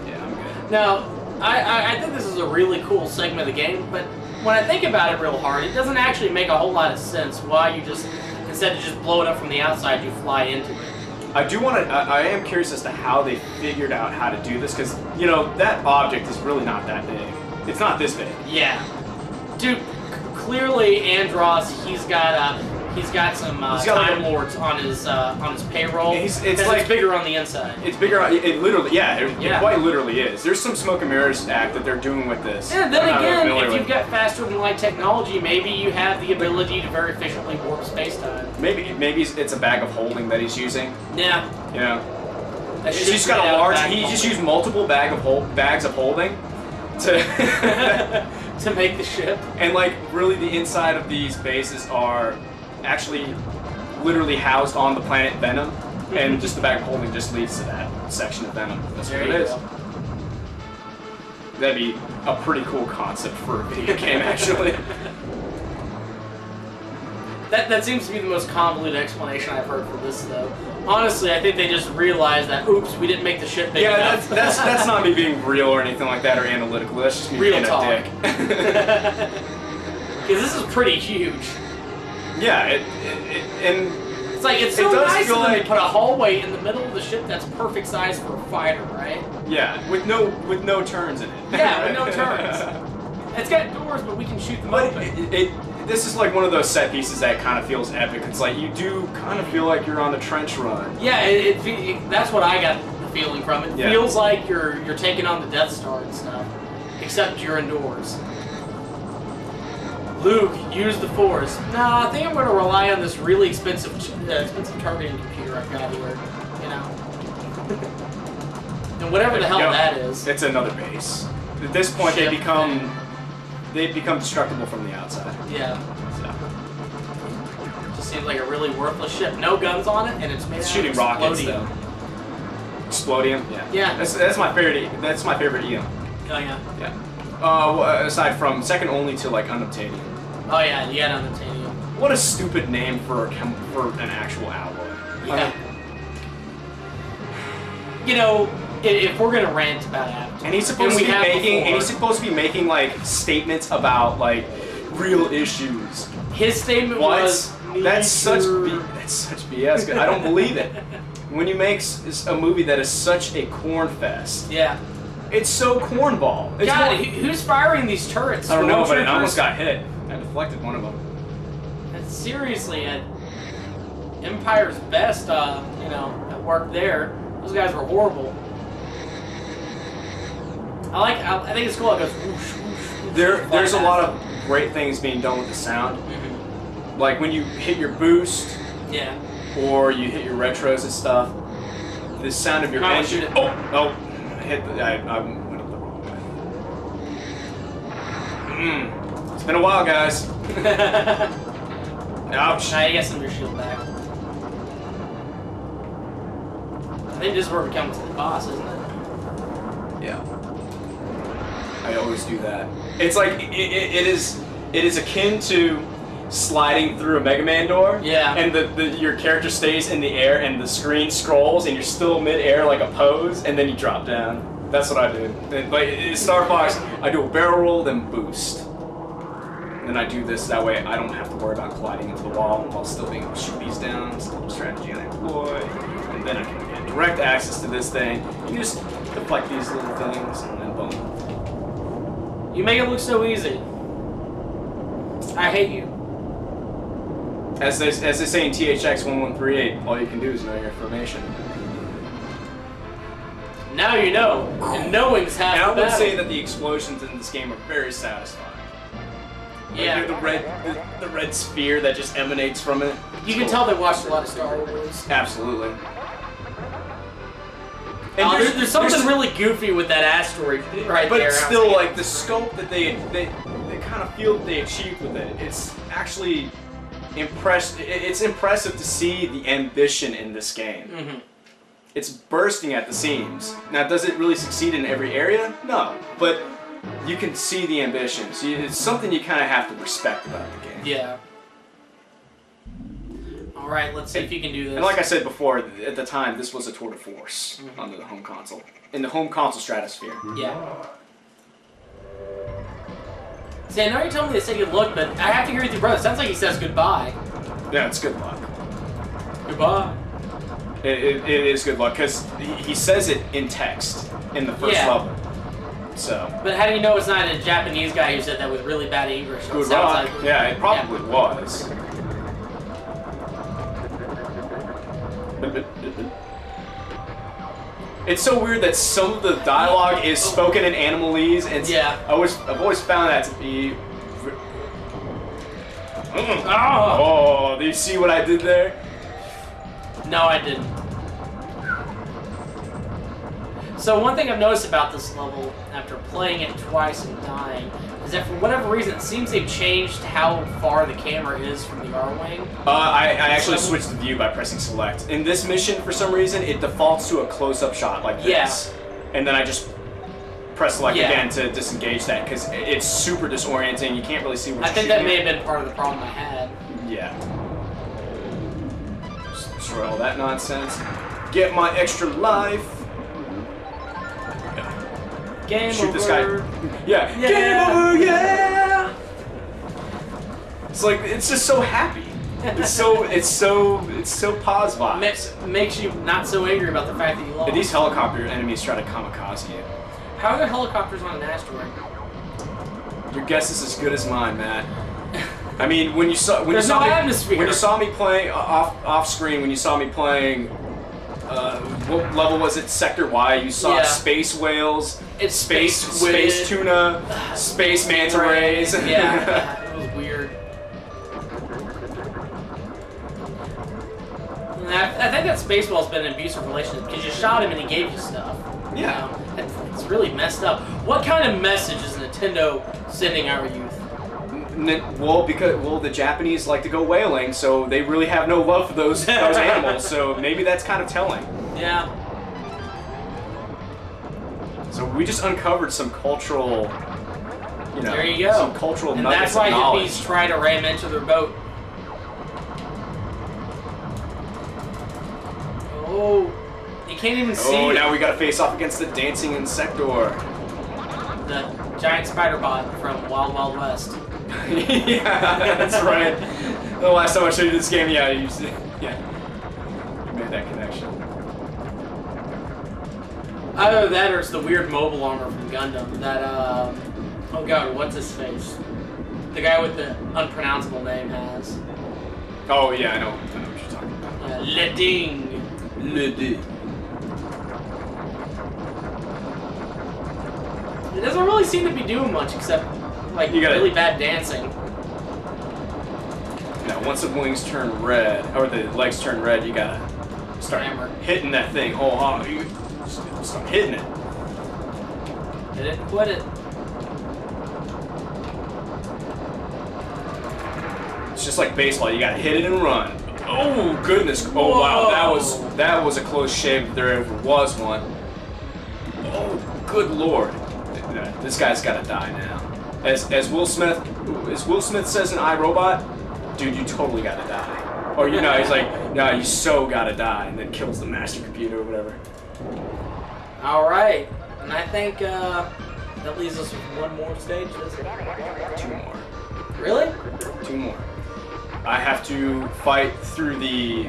Yeah, I'm good. Now, I think this is a really cool segment of the game, but when I think about it real hard, it doesn't actually make a whole lot of sense why you just, instead of just blow it up from the outside, you fly into it. I am curious as to how they figured out how to do this, because, you know, that object is really not that big. It's not this big. Yeah. Dude, clearly Andross, he's got He's got some Time Lords on his payroll. It's bigger on the inside. It's bigger. It literally, it quite literally is. There's some smoke and mirrors act that they're doing with this. Yeah. Then again, if you've got faster than light technology, maybe you have the ability to very efficiently warp space-time. Maybe it's a bag of holding that he's using. Yeah. You know. He's just got a large. He just used multiple bags of holding to to make the ship. And like really, the inside of these bases are actually literally housed on the planet Venom, and just the bag of holding just leads to that section of Venom. That's what it is. That'd be a pretty cool concept for a video game, actually. That seems to be the most convoluted explanation I've heard for this, though. Honestly, I think they just realized that, oops, we didn't make the ship big enough. That's not me being real or anything like that, or analytical. That's just me being a dick. Because this is pretty huge. Yeah, and it's like it's so nice of them to put a hallway in the middle of the ship that's perfect size for a fighter, right? Yeah, with no turns in it. Yeah, with no turns. It's got doors, but we can shoot them open. This is like one of those set pieces that kind of feels epic. It's like you do kind of feel like you're on a trench run. Yeah, that's what I got the feeling from. It feels like you're taking on the Death Star and stuff, except you're indoors. Luke, use the Force. No, I think I'm going to rely on this really expensive targeting computer I've got here. You know, and whatever the hell that is. It's another base. At this point, they become destructible from the outside. Yeah. So. Just seems like a really worthless ship. No guns on it, and it's made shooting rockets though. Explodium. Yeah. Yeah. That's my favorite. That's my favorite EM. Oh yeah. Yeah. Aside from second only to like unobtainium. Oh yeah, you got unobtainium. What a stupid name for an actual alloy. Yeah. You know, if we're gonna rant about Avatar, and he's supposed to be making like statements about like real issues. His statement was that's such BS. I don't believe it. When you make a movie that is such a corn fest. Yeah. It's so cornball. Who's firing these turrets? I don't know, but it almost got hit. I deflected one of them. That's seriously at Empire's best, at work there. Those guys were horrible. I think it's cool. It goes whoosh, whoosh. There's a lot of great things being done with the sound. Mm-hmm. Like when you hit your boost. Yeah. Or you hit your retros and stuff. The sound of your engine. I went up the wrong way. It's been a while, guys. Ouch. Now you got some of your shield back. I think this is where we come to the boss, isn't it? Yeah. I always do that. It's like it is akin to sliding through a Mega Man door. Yeah. And your character stays in the air and the screen scrolls and you're still mid-air like a pose and then you drop down. That's what I do. Like in STARFOX, I do a barrel roll then boost. And then I do this that way I don't have to worry about colliding into the wall while still being able to shoot these down. Still strategy I employ. And then I can get direct access to this thing. You just deflect these little things and then boom. You make it look so easy. I hate you. As they say in THX 1138, all you can do is know your information. Now you know, and knowing's half the battle. And I would say that the explosions in this game are very satisfying. Yeah. Like the red sphere that just emanates from it. You can tell they watched a lot of Star Wars. Absolutely. And there's something really goofy with that asteroid right there. But still, like the scope that they kind of feel that they achieved with it, it's actually it's impressive to see the ambition in this game. Mm-hmm. It's bursting at the seams. Now, does it really succeed in every area? No, but you can see the ambition. So it's something you kind of have to respect about the game. Yeah. All right, let's see if you can do this. And like I said before, at the time, this was a tour de force under the home console, in the home console stratosphere. Yeah. See, I know you're telling me to say good luck, but I have to agree with your brother. It sounds like he says goodbye. Yeah, it's good luck. Goodbye. It is good luck, because he says it in text in the first level. So. But how do you know it's not a Japanese guy who said that with really bad English? Good luck. Like, yeah, it probably was. It's so weird that some of the dialogue is spoken in animalese, and I've always found that to be. Oh, do you see what I did there? No, I didn't. So one thing I've noticed about this level, after playing it twice and dying, is that for whatever reason, it seems they've changed how far the camera is from the R-Wing. I actually switched the view by pressing select. In this mission, for some reason, it defaults to a close-up shot like this. And then I just press select again to disengage that, because it's super disorienting. You can't really see what you're I think that may have been part of the problem I had. Yeah. Just destroy all that nonsense. Get my extra life. Game Shoot over. this guy. Yeah. Game over, yeah! It's like, it's just so happy. It's so pause vibes. Makes you not so angry about the fact that you lost. These helicopter enemies try to kamikaze you. How are there helicopters on an asteroid? Your guess is as good as mine, Matt. I mean, when you saw me playing off screen, when you saw me playing, what level was it? Sector Y. You saw space whales, space tuna, space manta rays. Yeah, it was weird. I think that Spaceball's been an abusive relationship because you shot him and he gave you stuff. Yeah. You know, it's really messed up. What kind of message is Nintendo sending our youth? Well, the Japanese like to go whaling, so they really have no love for those animals. So maybe that's kind of telling. Yeah. So we just uncovered some cultural, there you go. Some cultural nuggets of knowledge. And that's why hippies try to ram into their boat. Oh, you can't even see. Oh, now we gotta face off against the dancing insector. The giant spider bot from Wild Wild West. Yeah, that's right. The last time I showed you this game, you made that connection. Either that or it's the weird mobile armor from Gundam. That, oh god, what's his face? The guy with the unpronounceable name has. Oh, yeah, I know what you're talking about. Leding. It doesn't really seem to be doing much except, like, really bad dancing. Now, once the wings turn red, or the legs turn red, you gotta start hitting that thing whole hog. You start hitting it. Hit it, quit it. It's just like baseball. You gotta hit it and run. Oh goodness! Oh wow, that was a close shave if there ever was one. Oh good lord! This guy's gotta die now. As Will Smith says in iRobot, dude, you totally gotta die. Or he's like, no, you so gotta die, and then kills the master computer or whatever. All right, and I think that leaves us with one more stage. Does it? 2 more. Really? 2 more. I have to fight through the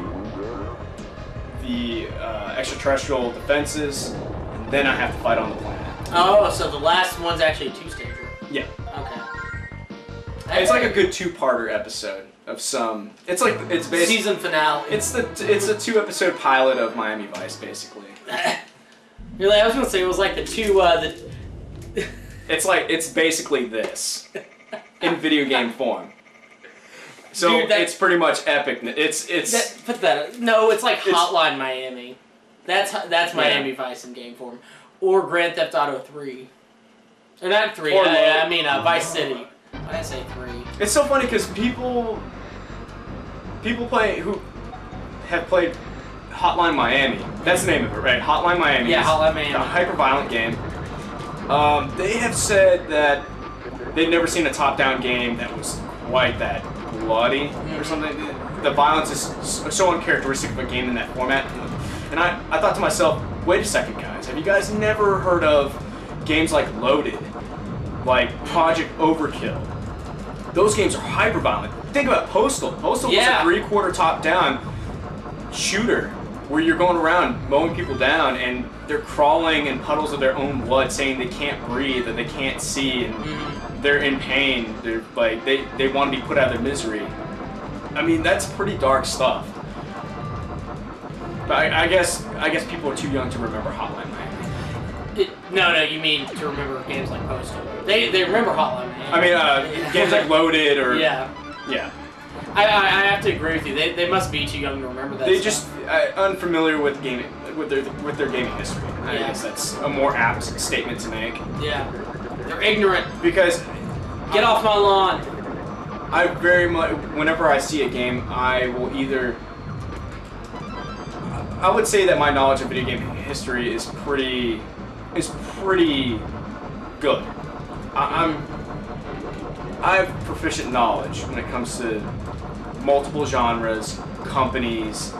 extraterrestrial defenses, and then I have to fight on the planet. Oh, so the last one's actually a 2-stager. Yeah. Okay. It's like a good 2-parter episode of some. It's basically season finale. It's a 2-episode pilot of Miami Vice, basically. Really, I was gonna say it was like the two. It's basically this in video game form. So dude, it's pretty much epic. No, it's like Hotline Miami. That's Miami Vice in game form, or Grand Theft Auto 3. Or not 3. I mean Vice City. Why did I say 3? It's so funny because people who have played Hotline Miami. That's the name of it, right? Hotline Miami. Yeah, Hotline Miami. A hyper-violent game. They have said that they've never seen a top-down game that was quite that bloody or something. The violence is so uncharacteristic of a game in that format. And I thought to myself, wait a second, guys. Have you guys never heard of games like Loaded? Like Project Overkill? Those games are hyper-violent. Think about Postal. Postal was a 3-quarter top-down shooter where you're going around mowing people down and they're crawling in puddles of their own blood saying they can't breathe and they can't see and they're in pain. They're like they want to be put out of their misery. I mean, that's pretty dark stuff. But I guess people are too young to remember Hotline Miami. No, you mean to remember games like Postal. They remember Hotline Miami. I mean, games like Loaded or... Yeah. Yeah. I have to agree with you. They must be too young to remember that. They just unfamiliar with gaming, with their gaming history. I guess that's a more apt statement to make. Yeah. They're ignorant. Because... Get off my lawn. I very much... Whenever I see a game, I will either... I would say that my knowledge of video game history is pretty good. I have proficient knowledge when it comes to multiple genres, companies,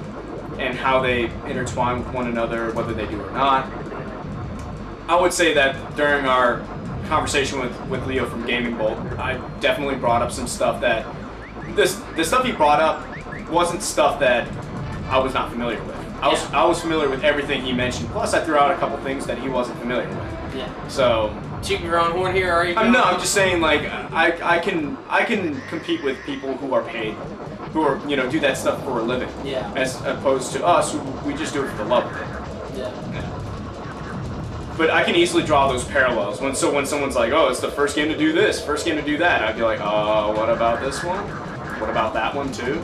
and how they intertwine with one another, whether they do or not. I would say that during our conversation with Leo from Gaming Bolt, I definitely brought up some stuff that the stuff he brought up wasn't stuff that I was not familiar with. I was familiar with everything he mentioned. Plus, I threw out a couple things that he wasn't familiar with. Yeah. So. Tooting your own horn here, are you? No, I'm just saying, like, I can compete with people who are paid, who are do that stuff for a living. Yeah. As opposed to us, who we just do it for the love of it. Yeah. But I can easily draw those parallels. When someone's like, oh, it's the first game to do this, first game to do that, I'd be like, oh, what about this one? What about that one too?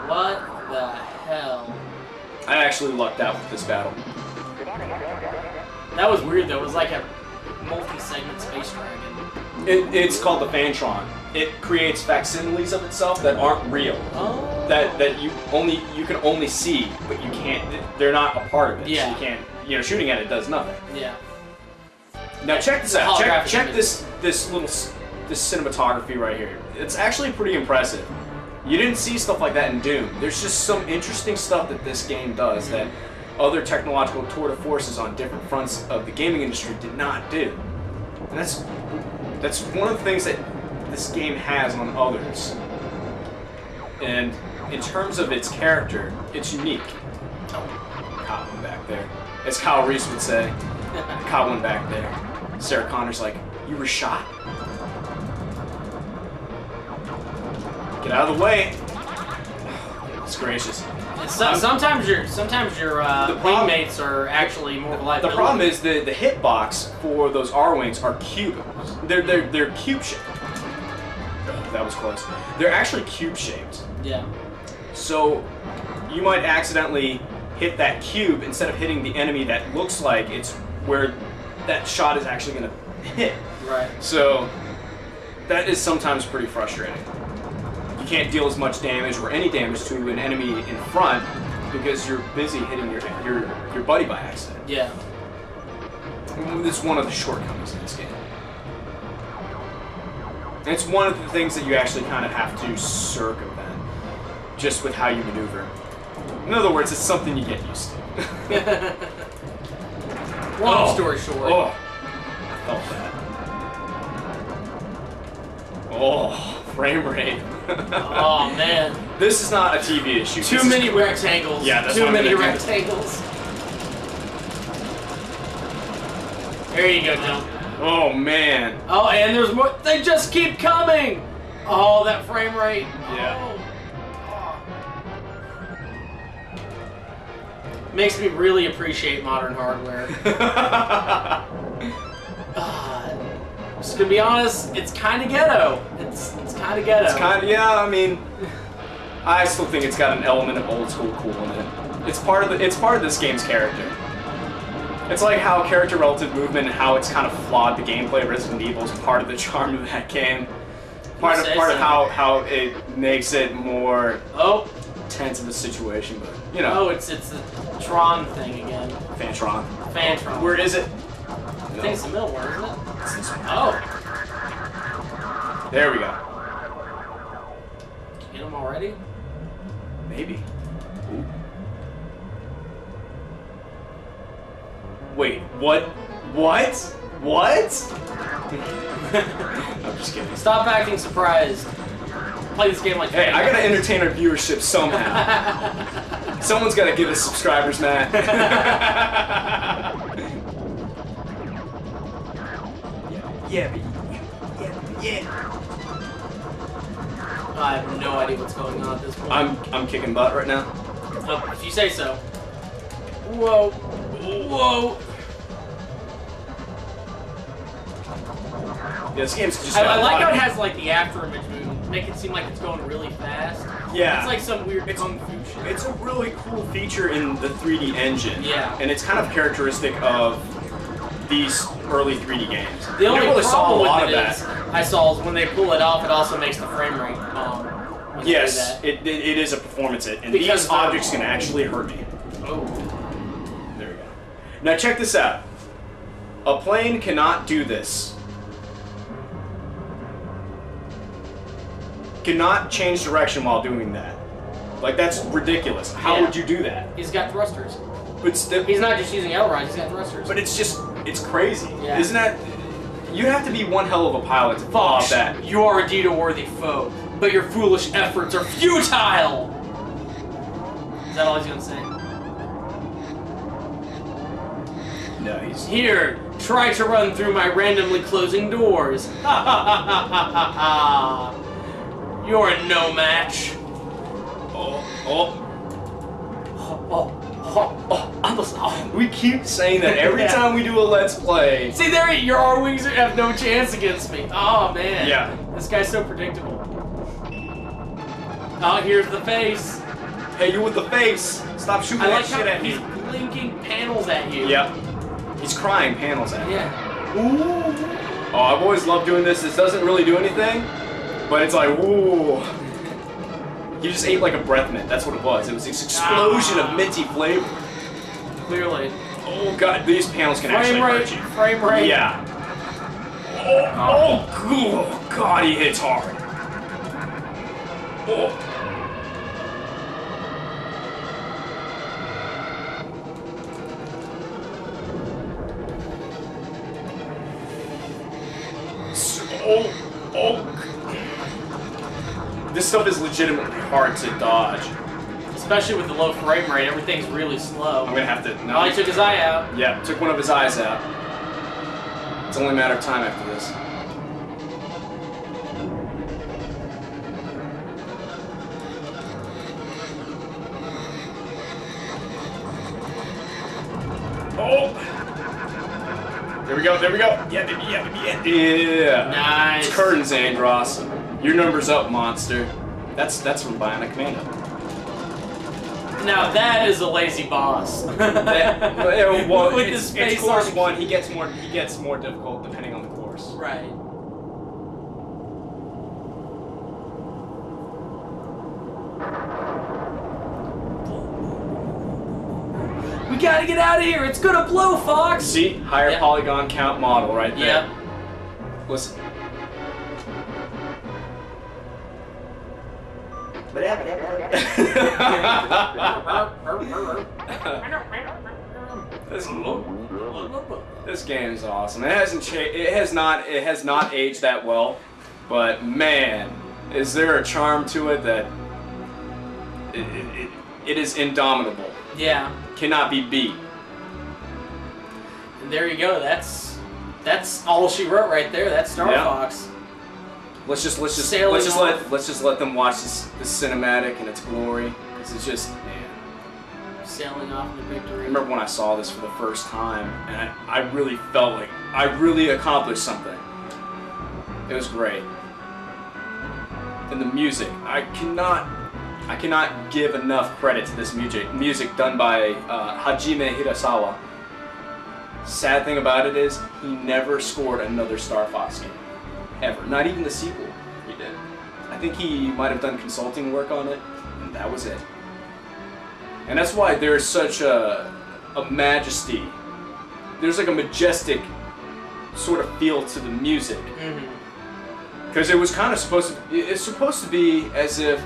What the hell? I actually lucked out with this battle. That was weird though. It was like a multi-segment space dragon. It's called the Fantron. It creates facsimiles of itself that aren't real. Oh. That you can only see, but you can't. They're not a part of it. Yeah. So you can't. Shooting at it does nothing. Yeah. Now check this out. Check this cinematography right here. It's actually pretty impressive. You didn't see stuff like that in Doom. There's just some interesting stuff that this game does that other technological tour de forces on different fronts of the gaming industry did not do. And that's one of the things that this game has on others. And in terms of its character, it's unique. Oh, Kyle went back there. As Kyle Reese would say, Kyle went back there. Sarah Connor's like, you were shot? Get out of the way. It's gracious. Sometimes your teammates are actually more liability. The problem is the hitbox for those R-Wings are cube. They're cube shaped. Oh, that was close. They're actually cube shaped. Yeah. So you might accidentally hit that cube instead of hitting the enemy that looks like it's where that shot is actually going to hit. Right. So that is sometimes pretty frustrating. You can't deal as much damage or any damage to an enemy in front because you're busy hitting your buddy by accident. Yeah. It's one of the shortcomings in this game. And it's one of the things that you actually kind of have to circumvent, just with how you maneuver. In other words, it's something you get used to. Long story short. Oh, I felt that. Oh, frame rate. Oh man. This is not a TV issue. Too many rectangles. Yeah, that's too many rectangles. There you go, Jon. Oh man. Oh, and there's more. They just keep coming. Oh, that frame rate. Yeah. Oh. Makes me really appreciate modern hardware. Just gonna be honest, it's kind of ghetto. It's kind of ghetto. It's kind of, yeah. I mean, I still think it's got an element of old school cool in it. It's part of this game's character. It's like how character relative movement and how it's kind of flawed the gameplay of Resident Evil is part of the charm of that game. Part of how it makes it more tense of a situation, but you know. Oh, it's the Tron thing again. Fantron. Fantron. Where is it? I think it's the middle one, isn't it? It's this one. Oh. There we go. Get them already? Maybe. Ooh. Wait, what? What? What? I'm just kidding. Stop acting surprised. Play this game like hey, I gotta entertain our viewership somehow. Someone's gotta give us subscribers, Matt. Yeah. I have no idea what's going on at this point. I'm kicking butt right now. Well, if you say so. Whoa. Whoa. Yeah, this game's just. I like how it has like the after image movement, make it seem like it's going really fast. Yeah. It's like some weird kung fu shit. It's a really cool feature in the 3D engine. Yeah. And it's kind of characteristic of these early 3D games. The only really saw a problem lot with of it that. is, I saw is when they pull it off, it also makes the frame rate. When they do Yes, that. it is a performance hit, and Because these objects can actually hurt me. Oh. There we go. Now check this out. A plane cannot do this. Cannot change direction while doing that. Like, that's ridiculous. How would you do that? He's got thrusters. But still, He's not just using ailerons, he's got thrusters. but it's just, it's crazy. Yeah. Isn't that? You have to be one hell of a pilot to pull off that. You are indeed a worthy foe, but your foolish efforts are futile! Is that all he's gonna say? No, he's. Here, try to run through my randomly closing doors. Ha ha ha ha ha ha! You're no match. We keep saying that every time we do a Let's Play. See, there, your R-Wings have no chance against me. Oh, man. Yeah. This guy's so predictable. Oh, here's the face. Hey, you with the face. Stop shooting I that like shit how at me. he's blinking panels at you. Yep. He's crying panels at me. Yeah. Ooh. Oh, I've always loved doing this. This doesn't really do anything, but it's like, ooh. You just ate like a breath mint. That's what it was. It was this explosion of minty flavor. Clearly. Oh god, these panels can actually hurt you. Frame rate. Yeah. Oh god, he hits hard. Oh. This stuff is legitimately hard to dodge. Especially with the low frame rate, everything's really slow. I'm gonna have to. No. Oh, he took his eye out. Yeah, took one of his eyes out. It's only a matter of time after this. Oh! There we go, there we go. Yeah, baby, yeah, baby, yeah. Yeah. Nice. It's curtains, Andross. Your number's up, monster. That's from Bionic Commando. Now that is a lazy boss. Well, With it's his face course on- one. He gets more difficult depending on the course. Right. We gotta get out of here. It's gonna blow, Fox. See, higher polygon count model right there. Yep. Listen. This game is awesome. It hasn't changed. It has not aged that well, but man, is there a charm to it that it is indomitable. Yeah. Cannot be beat. And there you go. That's all she wrote right there. That's STARFOX. Let's just Sailing let them watch this cinematic and its glory. This is just, man. Sailing off into I victory. remember when I saw this for the first time, and I really felt like I really accomplished something. It was great. And the music, I cannot give enough credit to this music done by Hajime Hirasawa. Sad thing about it is, he never scored another STARFOX game. Ever. Not even the sequel he did. I think he might have done consulting work on it, and that was it. And that's why there's such a majesty. There's like a majestic sort of feel to the music. Because it was kind of supposed to, it's supposed to be as if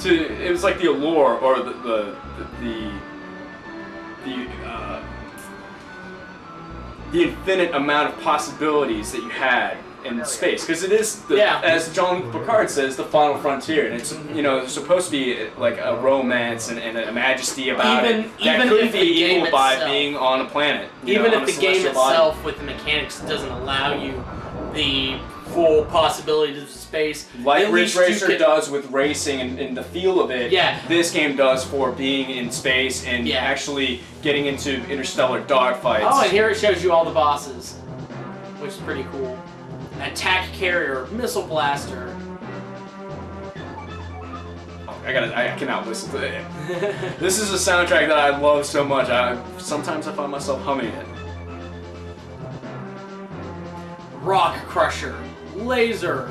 it was like the allure or the infinite amount of possibilities that you had in space, because it is, as Jean-Luc Picard says, the final frontier, and it's it's supposed to be like a romance and a majesty about it that could be equal by being on a planet. Even if the game itself with the mechanics doesn't allow you the full possibilities of space. Like Ridge Racer does with racing and the feel of it, this game does for being in space and actually getting into interstellar dogfights. Oh, and here it shows you all the bosses, which is pretty cool. Attack carrier, missile blaster. I cannot listen to it. This is a soundtrack that I love so much. Sometimes I find myself humming it. Rock crusher, laser.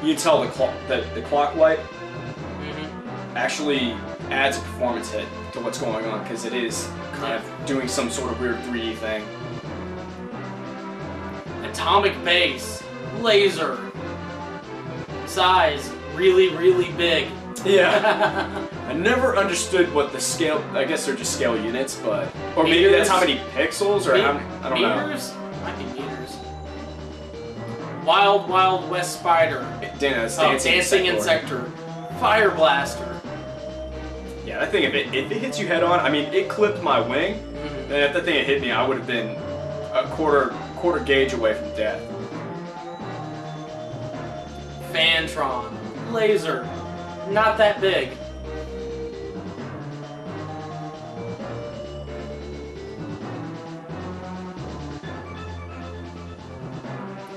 You can tell the clock light actually adds a performance hit to what's going on because it is kind of doing some sort of weird 3D thing. Atomic base, laser. Size, really, really big. Yeah. I never understood what the scale, I guess they're just scale units, but... Or maybe that's how many pixels, or I don't know. Meters? Might be meters. Wild Wild West Spider. Dana, Dancing Insector. Fire Blaster. Yeah, that thing, if it hits you head on, I mean, it clipped my wing, and if that thing had hit me, I would have been a quarter gauge away from death. Fantron. Laser. Not that big.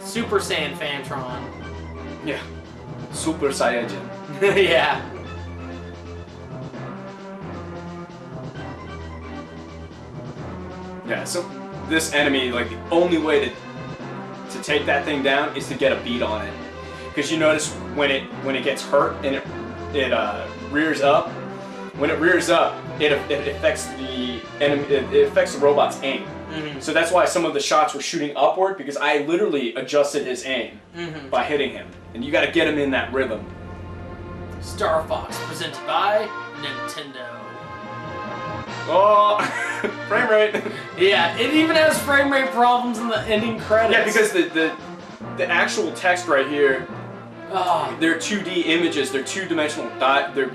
Super Saiyan Fantron. Yeah. Super Saiyajin. Yeah. Yeah, so this enemy, like, the only way to take that thing down is to get a beat on it. Because you notice when it gets hurt and it rears up, when it rears up, it affects the enemy. It affects the robot's aim. So that's why some of the shots were shooting upward, because I literally adjusted his aim by hitting him, and you got to get him in that rhythm. STARFOX presented by Nintendo. Oh, frame rate. Yeah, it even has frame rate problems in the ending credits. Yeah, because the actual text right here. They're 2D images. They're two-dimensional. They're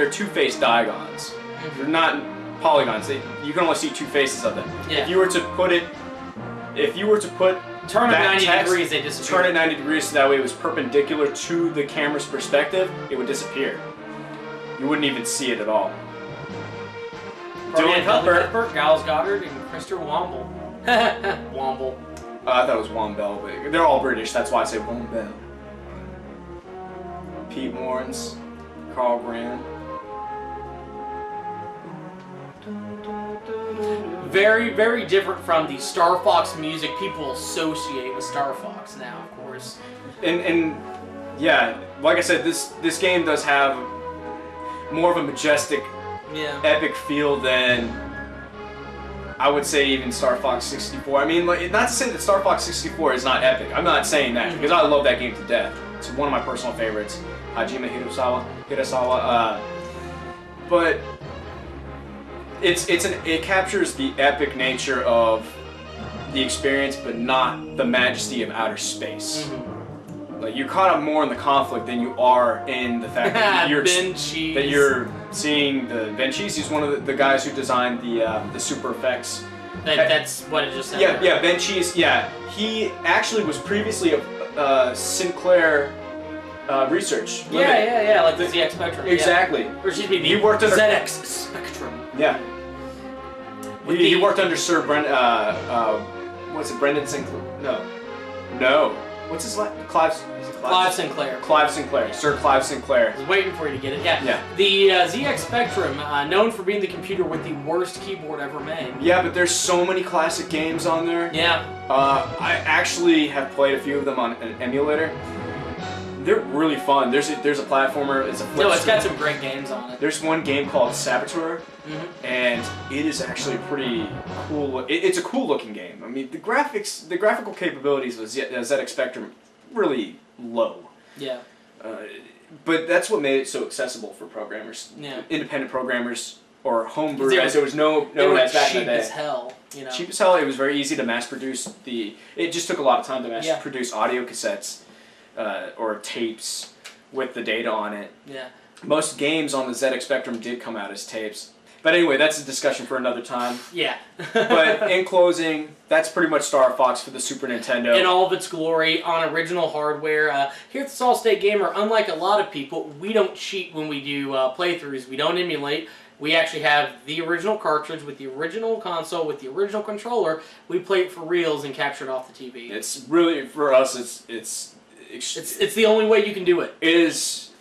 two-faced digons. They're not polygons. You can only see two faces of them. Yeah. If you were to put turn it 90 text, degrees, they disappear. Turn it 90 degrees so that way it was perpendicular to the camera's perspective, it would disappear. You wouldn't even see it at all. Dylan Cuthbert, Giles Goddard, and Christopher Womble. Womble. I thought it was Wombell, but they're all British, that's why I say Wombell. Pete Morns, Carl Graham. Very, very different from the STARFOX music people associate with STARFOX now, of course. And yeah, like I said, this game does have more of a majestic, epic feel than I would say even StarFox 64. I mean, like, not to say that StarFox 64 is not epic. I'm not saying that because I love that game to death. It's one of my personal favorites, Hajime Hirasawa. But it captures the epic nature of the experience, but not the majesty of outer space. Like, you're caught up more in the conflict than you are in the fact that you're seeing the Ben Cheese. He's one of the guys who designed the super effects. That's what it just said. Yeah, Ben Cheese. Yeah, he actually was previously a Sinclair research. Yeah, like the ZX Spectrum. Exactly. Yeah. Or excuse me, he worked under ZX Spectrum. Yeah. He worked under Sir Brendan Sinclair? No. What's his last? Clive Sinclair. Clive Sinclair. Sir Clive Sinclair. I was waiting for you to get it. Yeah. The ZX Spectrum, known for being the computer with the worst keyboard ever made. Yeah, but there's so many classic games on there. Yeah. I actually have played a few of them on an emulator. They're really fun. There's a platformer. It's a flip. No, it's got some great games on it. There's one game called Saboteur, and it is actually pretty cool. It's a cool looking game. I mean, the graphical capabilities of ZX Spectrum really low. Yeah. But that's what made it so accessible for programmers. Yeah. Independent programmers or homebrew, as there was no as back in the day. Cheap as hell. You know. Cheap as hell. It was very easy to mass produce It just took a lot of time to mass produce audio cassettes. Or tapes with the data on it. Yeah. Most games on the ZX Spectrum did come out as tapes. But anyway, that's a discussion for another time. Yeah. But in closing, that's pretty much STARFOX for the Super Nintendo. In all of its glory, on original hardware. Here at the Solid State Gamer, unlike a lot of people, we don't cheat when we do playthroughs. We don't emulate. We actually have the original cartridge with the original console, with the original controller. We play it for reals and capture it off the TV. It's really, for us, it's the only way you can do it. It is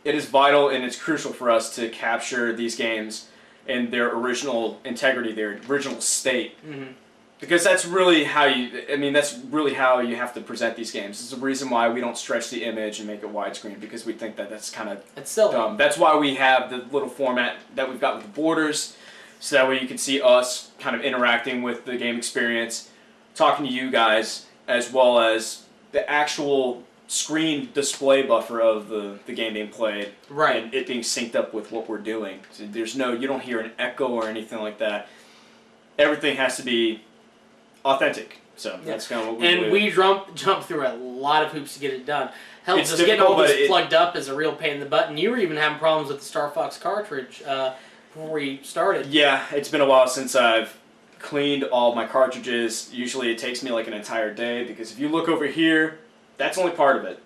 vital and it's crucial for us to capture these games in their original integrity, their original state. Mm-hmm. Because that's really how you have to present these games. It's the reason why we don't stretch the image and make it widescreen, because we think that that's kind of dumb. That's why we have the little format that we've got with the borders, so that way you can see us kind of interacting with the game experience, talking to you guys, as well as the actual screen display buffer of the game being played, right, and it being synced up with what we're doing. So you don't hear an echo or anything like that. Everything has to be authentic. So that's kind of what we do. And we jump through a lot of hoops to get it done. Hell, just getting all this plugged up is a real pain in the butt. And you were even having problems with the STARFOX cartridge before we started. Yeah, it's been a while since I've cleaned all my cartridges. Usually it takes me like an entire day, because if you look over here, that's only part of it.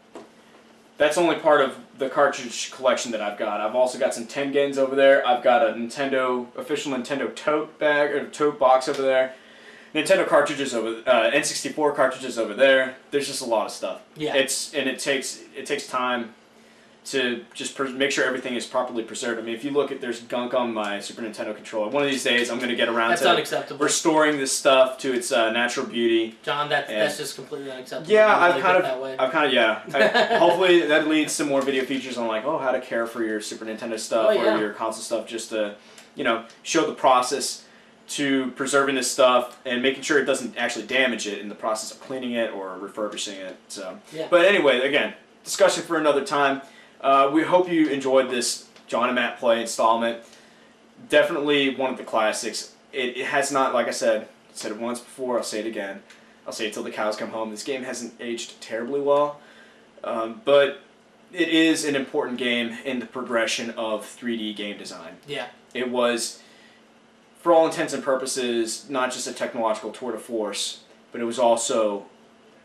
That's only part of the cartridge collection that I've got. I've also got some Tengens over there. I've got a official Nintendo tote bag, or tote box over there. Nintendo cartridges over, N64 cartridges over there. There's just a lot of stuff. Yeah. It takes time to just make sure everything is properly preserved. I mean, if you look at, there's gunk on my Super Nintendo controller. One of these days, I'm going to get around to unacceptable. Restoring this stuff to its natural beauty. John, that's just completely unacceptable. Yeah, hopefully that leads to more video features on like, how to care for your Super Nintendo stuff or your console stuff, just to, show the process to preserving this stuff and making sure it doesn't actually damage it in the process of cleaning it or refurbishing it. So, But anyway, again, discussion for another time. We hope you enjoyed this Jon and Matt play installment. Definitely one of the classics. It has not, like I said it once before, I'll say it again. I'll say it till the cows come home. This game hasn't aged terribly well, but it is an important game in the progression of 3D game design. Yeah. It was, for all intents and purposes, not just a technological tour de force, but it was also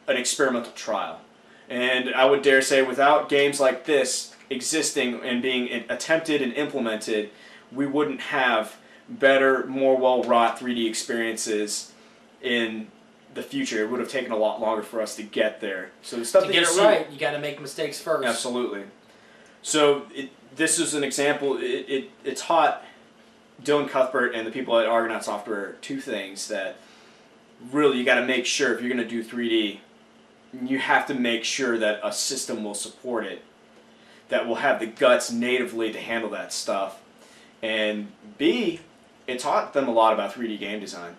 an experimental trial. And I would dare say, without games like this existing and being attempted and implemented, we wouldn't have better, more well-wrought 3D experiences in the future. It would have taken a lot longer for us to get there. So the stuff to get it right, you got to make mistakes first. Absolutely. So this is an example. It taught Dylan Cuthbert and the people at Argonaut Software two things that really you got to make sure if you're going to do 3D. You have to make sure that a system will support it, that will have the guts natively to handle that stuff. And B, it taught them a lot about 3D game design.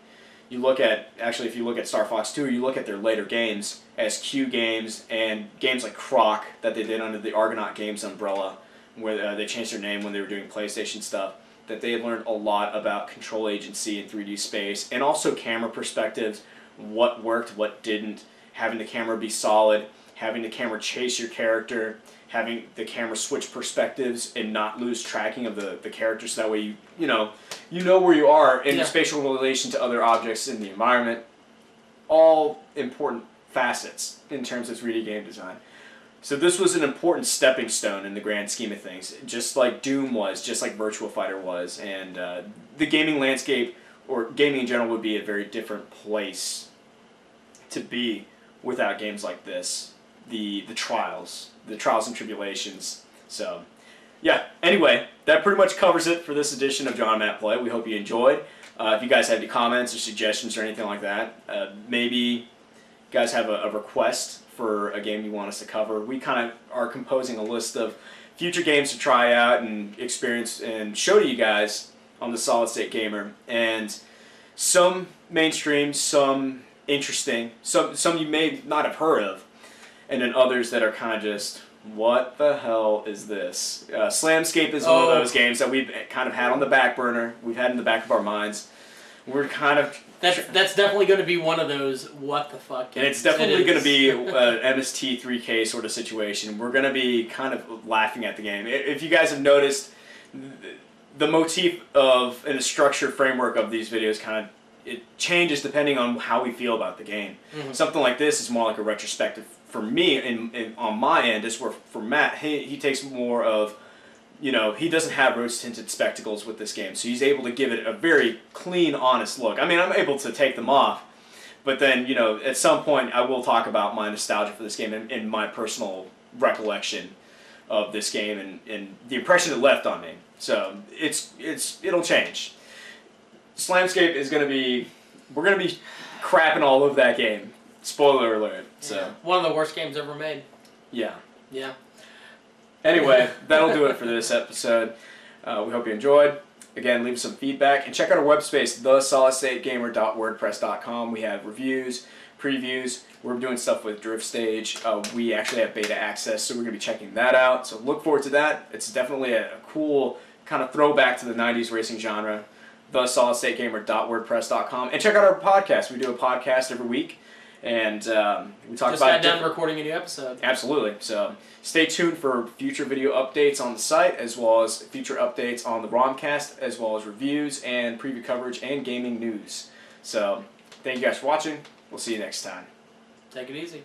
You look at, actually if you look at STARFOX 2, you look at their later games as Q games and games like Croc that they did under the Argonaut Games umbrella, where they changed their name when they were doing PlayStation stuff, that they learned a lot about control agency in 3D space, and also camera perspectives, what worked, what didn't, having the camera be solid, having the camera chase your character, having the camera switch perspectives and not lose tracking of the character, so that way you know where you are in the spatial relation to other objects in the environment. All important facets in terms of 3D game design. So this was an important stepping stone in the grand scheme of things, just like Doom was, just like Virtua Fighter was, and the gaming landscape, or gaming in general, would be a very different place to be without games like this, the trials and tribulations. So, yeah, anyway, that pretty much covers it for this edition of Jon and Matt Play. We hope you enjoyed. If you guys have any comments or suggestions or anything like that, maybe you guys have a request for a game you want us to cover. We kind of are composing a list of future games to try out and experience and show to you guys on the Solid State Gamer. And some mainstream, some interesting, some you may not have heard of, and then others that are kind of just, what the hell is this? Slamscape is one of those games that we've kind of had on the back burner. We've had in the back of our minds. We're kind of... That's definitely going to be one of those what the fuck games. And it's definitely going to be an MST 3K sort of situation. We're going to be kind of laughing at the game. If you guys have noticed, the motif of and the structure framework of these videos kind of it changes depending on how we feel about the game. Something like this is more like a retrospective for me, on my end, is where for Matt, he takes more of, you know, he doesn't have rose-tinted spectacles with this game, so he's able to give it a very clean, honest look. I mean, I'm able to take them off, but then, you know, at some point I will talk about my nostalgia for this game and my personal recollection of this game and the impression it left on me. So it'll change. Slamscape is gonna be, we're gonna be crapping all over that game. Spoiler alert. So yeah. One of the worst games ever made. Yeah. Yeah. Anyway, that'll do it for this episode. We hope you enjoyed. Again, leave us some feedback and check out our web space, thesolidstategamer.wordpress.com. We have reviews, previews. We're doing stuff with Drift Stage. We actually have beta access, so we're going to be checking that out. So look forward to that. It's definitely a cool kind of throwback to the 90s racing genre. thesolidstategamer.wordpress.com. And check out our podcast. We do a podcast every week. And we talk just about... got done recording a new episode. Absolutely. So stay tuned for future video updates on the site, as well as future updates on the ROMcast, as well as reviews and preview coverage and gaming news. So thank you guys for watching. We'll see you next time. Take it easy.